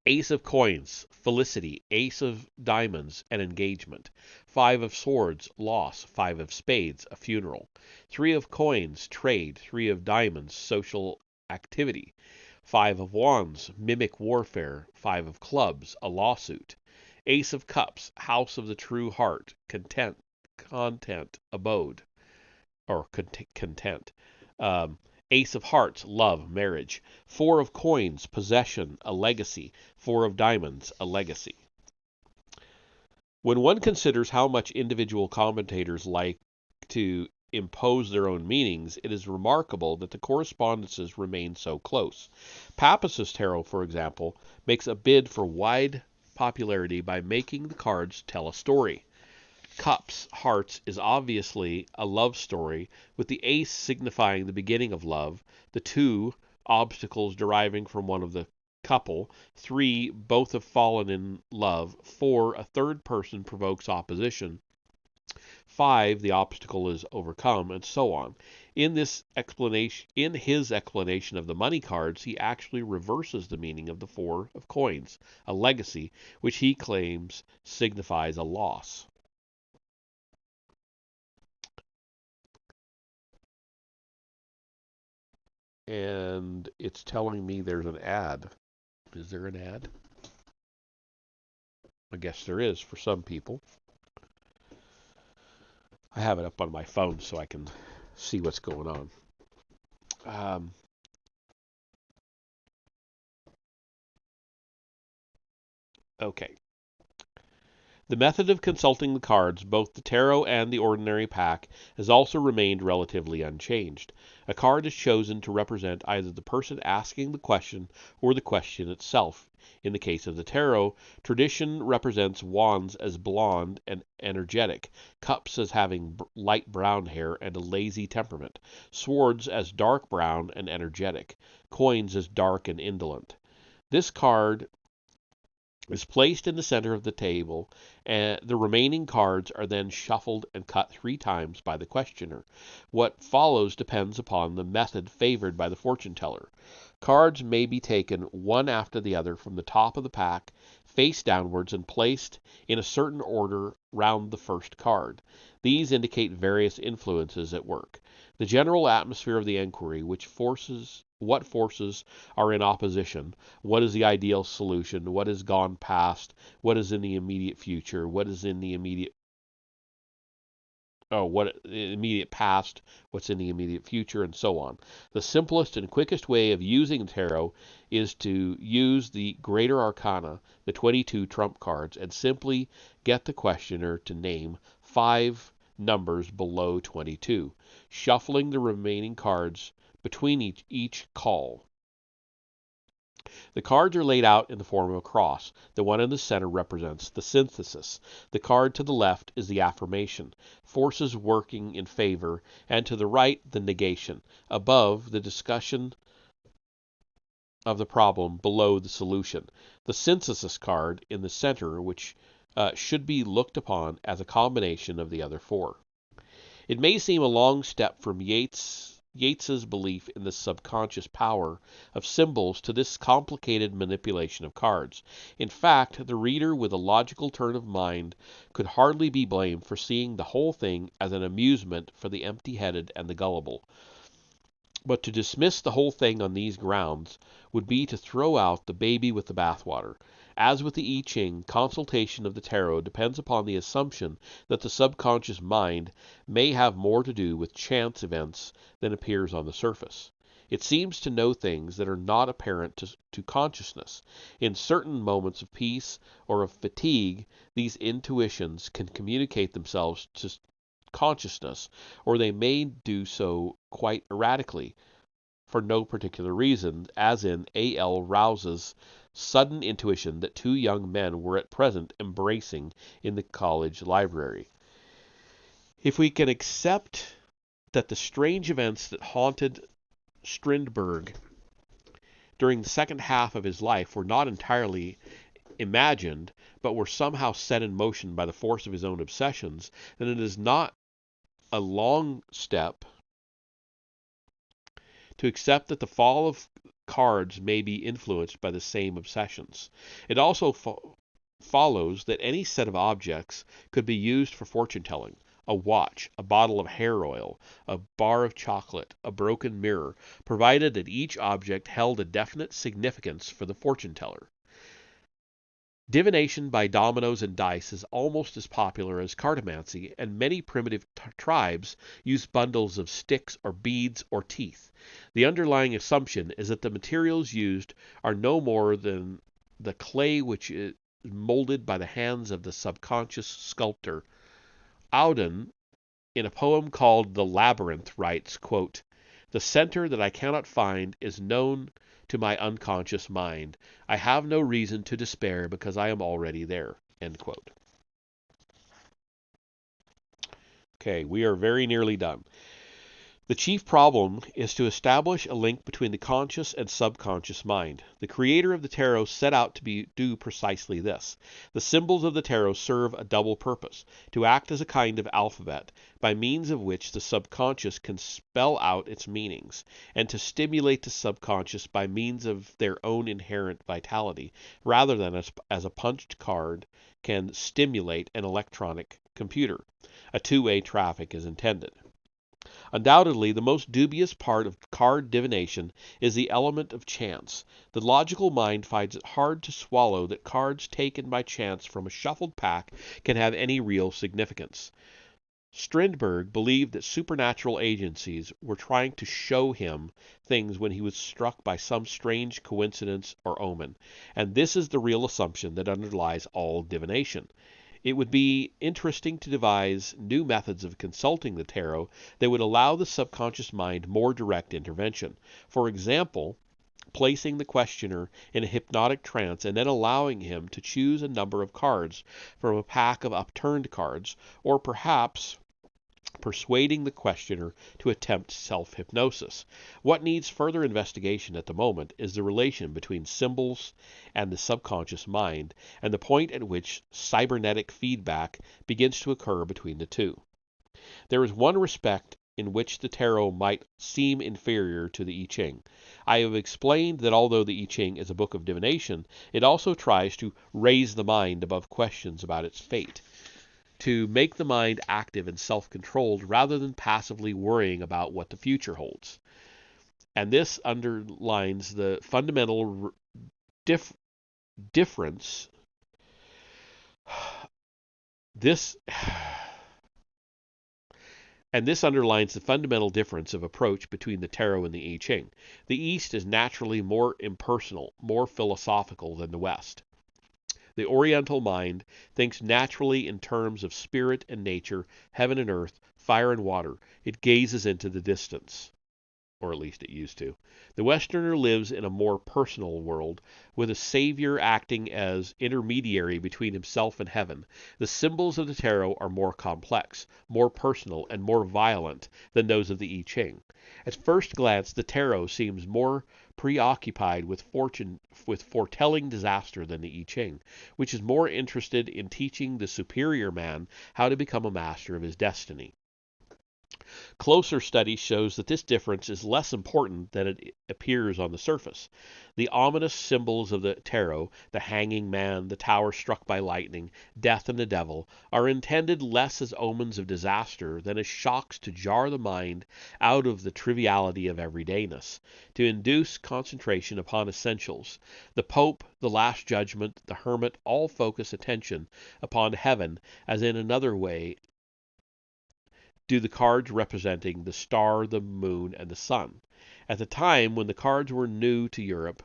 Ace of Coins, felicity. Ace of Diamonds, an engagement. Five of Swords, loss. Five of Spades, a funeral. Three of Coins, trade. Three of Diamonds, social activity. Five of Wands, mimic warfare. Five of Clubs, a lawsuit. Ace of Cups, house of the true heart. Content, abode, or content. Ace of Hearts, love, marriage. Four of Coins, possession, a legacy. Four of Diamonds, a legacy. When one considers how much individual commentators like to impose their own meanings, it is remarkable that the correspondences remain so close. Pappus's tarot, for example, makes a bid for wide popularity by making the cards tell a story. Cups, hearts, is obviously a love story, with the ace signifying the beginning of love, the two, obstacles deriving from one of the couple, three, both have fallen in love, four, a third person provokes opposition, five, the obstacle is overcome, and so on. In his explanation of the money cards, he actually reverses the meaning of the Four of Coins, a legacy, which he claims signifies a loss. And it's telling me there's an ad. Is there an ad? I guess there is for some people. I have it up on my phone so I can see what's going on. Okay. The method of consulting the cards, both the tarot and the ordinary pack, has also remained relatively unchanged. A card is chosen to represent either the person asking the question or the question itself. In the case of the tarot, tradition represents wands as blonde and energetic, cups as having light brown hair and a lazy temperament, swords as dark brown and energetic, coins as dark and indolent. This card is placed in the center of the table, and the remaining cards are then shuffled and cut 3 times by the questioner. What follows depends upon the method favored by the fortune teller. Cards may be taken one after the other from the top of the pack, face downwards, and placed in a certain order round the first card. These indicate various influences at work. The general atmosphere of the enquiry, what forces are in opposition, what is the ideal solution, what has gone past, what is in the immediate future, what is in the immediate past, what's in the immediate future, and so on. The simplest and quickest way of using tarot is to use the greater arcana, the 22 trump cards, and simply get the questioner to name 5 numbers below 22, shuffling the remaining cards between each call. The cards are laid out in the form of a cross. The one in the center represents the synthesis. The card to the left is the affirmation, forces working in favor, and to the right, the negation. Above, the discussion of the problem, below, the solution. The synthesis card in the center, which should be looked upon as a combination of the other four. It may seem a long step from Yeats's belief in the subconscious power of symbols to this complicated manipulation of cards. In fact, the reader with a logical turn of mind could hardly be blamed for seeing the whole thing as an amusement for the empty-headed and the gullible. But to dismiss the whole thing on these grounds would be to throw out the baby with the bathwater. As with the I Ching, consultation of the tarot depends upon the assumption that the subconscious mind may have more to do with chance events than appears on the surface. It seems to know things that are not apparent to consciousness. In certain moments of peace or of fatigue, these intuitions can communicate themselves to consciousness, or they may do so quite erratically, for no particular reason, as in A.L. Rouse's sudden intuition that two young men were at present embracing in the college library. If we can accept that the strange events that haunted Strindberg during the second half of his life were not entirely imagined, but were somehow set in motion by the force of his own obsessions, then it is not a long step to accept that the fall of cards may be influenced by the same obsessions. It also follows that any set of objects could be used for fortune telling. A watch, a bottle of hair oil, a bar of chocolate, a broken mirror, provided that each object held a definite significance for the fortune teller. Divination by dominoes and dice is almost as popular as cartomancy, and many primitive tribes use bundles of sticks or beads or teeth. The underlying assumption is that the materials used are no more than the clay which is molded by the hands of the subconscious sculptor. Auden, in a poem called The Labyrinth, writes, quote, "The center that I cannot find is known to my unconscious mind. I have no reason to despair because I am already there." End quote. Okay, we are very nearly done. The chief problem is to establish a link between the conscious and subconscious mind. The creator of the tarot set out to do precisely this. The symbols of the tarot serve a double purpose: to act as a kind of alphabet, by means of which the subconscious can spell out its meanings, and to stimulate the subconscious by means of their own inherent vitality, rather than as a punched card can stimulate an electronic computer. A two-way traffic is intended. Undoubtedly, the most dubious part of card divination is the element of chance. The logical mind finds it hard to swallow that cards taken by chance from a shuffled pack can have any real significance. Strindberg believed that supernatural agencies were trying to show him things when he was struck by some strange coincidence or omen, and this is the real assumption that underlies all divination. It would be interesting to devise new methods of consulting the tarot that would allow the subconscious mind more direct intervention. For example, placing the questioner in a hypnotic trance and then allowing him to choose a number of cards from a pack of upturned cards, or perhaps persuading the questioner to attempt self-hypnosis. What needs further investigation at the moment is the relation between symbols and the subconscious mind, and the point at which cybernetic feedback begins to occur between the two. There is one respect in which the tarot might seem inferior to the I Ching. I have explained that although the I Ching is a book of divination, it also tries to raise the mind above questions about its fate, to make the mind active and self-controlled rather than passively worrying about what the future holds. And this underlines the fundamental difference. This underlines the fundamental difference of approach between the tarot and the I Ching. The East is naturally more impersonal, more philosophical than the West. The Oriental mind thinks naturally in terms of spirit and nature, heaven and earth, fire and water. It gazes into the distance. or at least it used to. The Westerner lives in a more personal world, with a savior acting as intermediary between himself and heaven. The symbols of the tarot are more complex, more personal, and more violent than those of the I Ching. At first glance, the tarot seems more preoccupied with foretelling disaster than the I Ching, which is more interested in teaching the superior man how to become a master of his destiny. Closer study shows that this difference is less important than it appears on the surface. The ominous symbols of the tarot, the hanging man, the tower struck by lightning, death and the devil, are intended less as omens of disaster than as shocks to jar the mind out of the triviality of everydayness, to induce concentration upon essentials. The Pope, the Last Judgment, the Hermit all focus attention upon heaven as in another way do the cards representing the star, the moon, and the sun. At the time when the cards were new to Europe,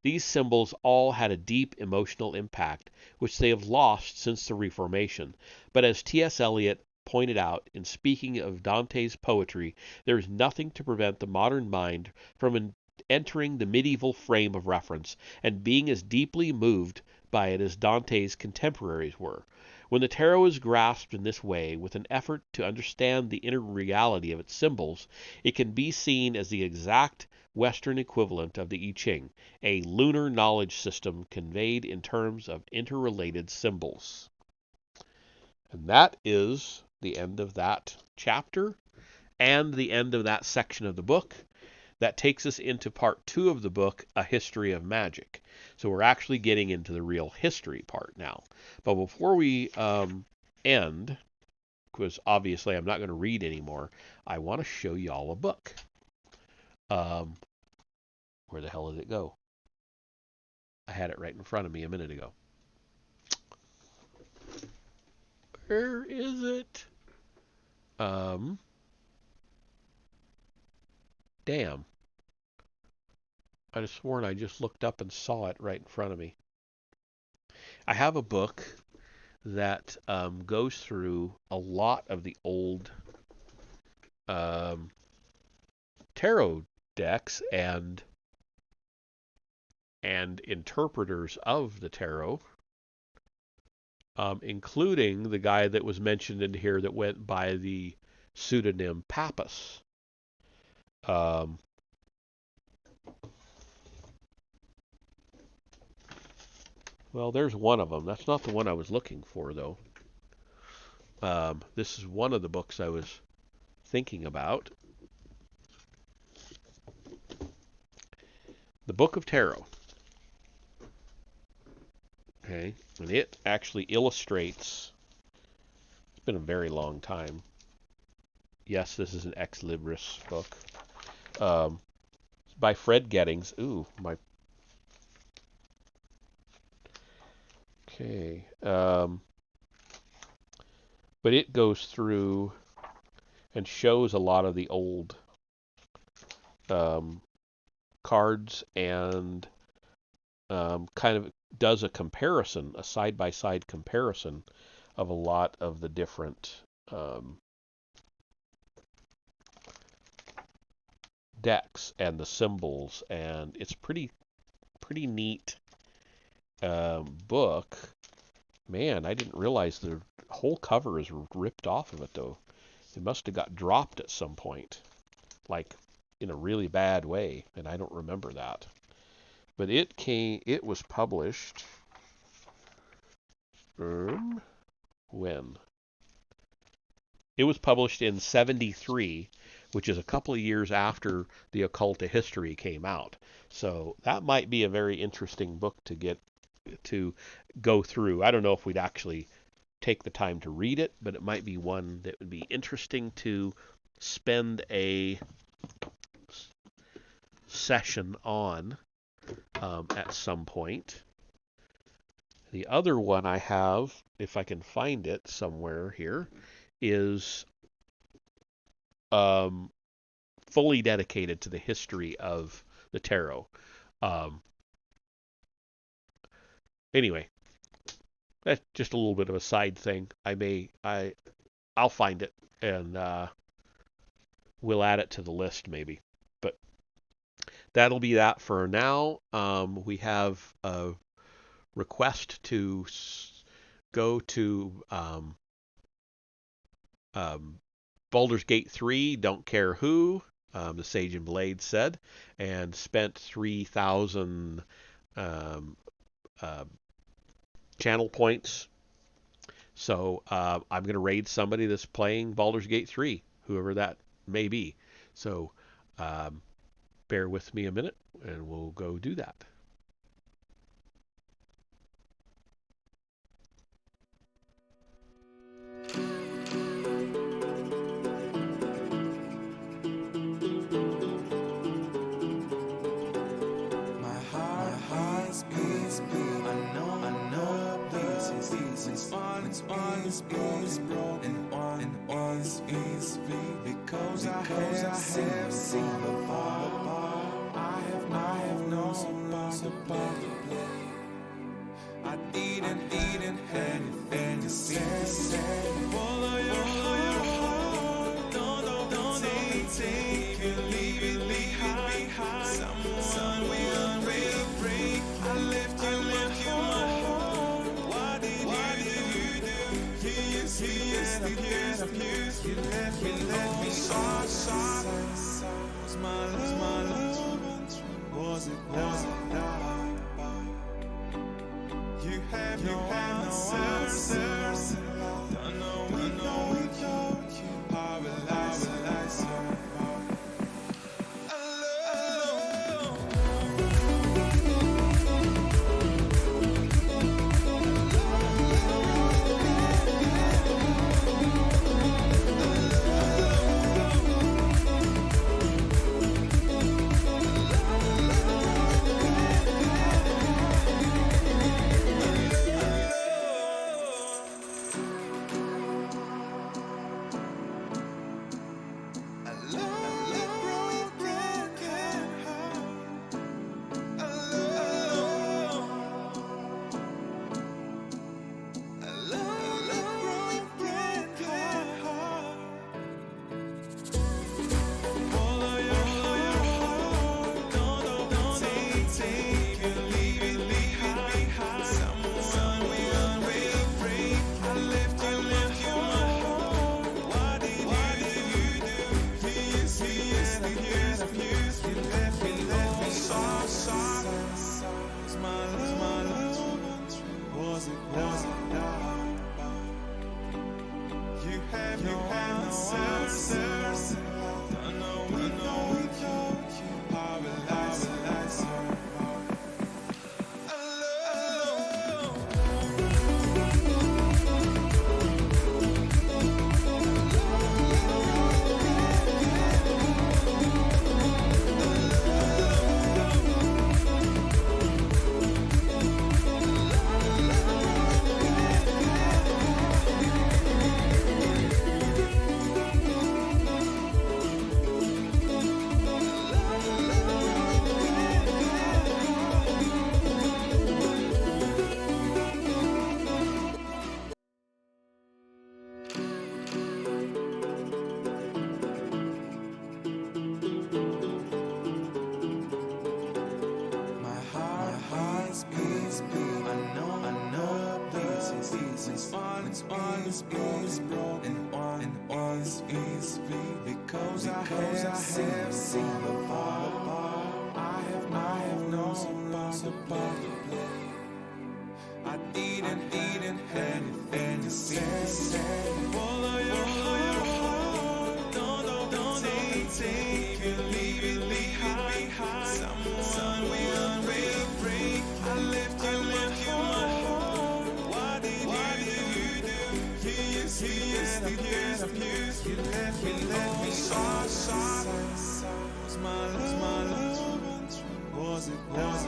these symbols all had a deep emotional impact, which they have lost since the Reformation. But as T.S. Eliot pointed out in speaking of Dante's poetry, there is nothing to prevent the modern mind from entering the medieval frame of reference and being as deeply moved by it as Dante's contemporaries were. When the tarot is grasped in this way, with an effort to understand the inner reality of its symbols, it can be seen as the exact Western equivalent of the I Ching, a lunar knowledge system conveyed in terms of interrelated symbols. And that is the end of that chapter and the end of that section of the book. That takes us into part 2 of the book, A History of Magic. So we're actually getting into the real history part now. But before we end, because obviously I'm not going to read anymore, I want to show you all a book. Where the hell did it go? I had it right in front of me a minute ago. Where is it? Damn. I'd have sworn I just looked up and saw it right in front of me. I have a book that goes through a lot of the old tarot decks and interpreters of the tarot, including the guy that was mentioned in here that went by the pseudonym Pappas. Well, there's one of them. That's not the one I was looking for, though. This is one of the books I was thinking about. The Book of Tarot. Okay, and it actually illustrates. It's been a very long time. Yes, this is an ex libris book. It's by Fred Gettings. Ooh, my. Okay. But it goes through and shows a lot of the old cards and kind of does a comparison, a side-by-side comparison of a lot of the different decks and the symbols, and it's pretty neat book. Man, I didn't realize the whole cover is ripped off of it, though. It must have got dropped at some point, like in a really bad way, and I don't remember that. But it was published when? It was published in 73, which is a couple of years after the Occult A History came out. So that might be a very interesting book to go through. I don't know if we'd actually take the time to read it, but it might be one that would be interesting to spend a session on at some point. The other one I have, if I can find it somewhere here, is fully dedicated to the history of the tarot. Anyway, that's just a little bit of a side thing. I'll find it and we'll add it to the list maybe. But that'll be that for now. We have a request to go to Baldur's Gate 3, don't care who, the Sage and Blade said, and spent 3,000 channel points. So I'm going to raid somebody that's playing Baldur's Gate 3, whoever that may be. So bear with me a minute, and we'll go do that. Because I have seen the fall. I have no possibility. I didn't have anything to say. Follow your heart. Don't take it, leave it behind. Someone will break. I left you my heart. What did you do? You abused. You left me short. Was my love? Was it dark? You have no answers. Don't know without you. How will I survive? Because I have seen the fall. I have no possibility. I didn't have anything to say. Follow your heart. Don't take it, leave it behind. Someone will break. I left you my heart. What did you do? You abused. You left me short. Was my love? Was it dark?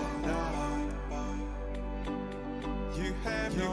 You have no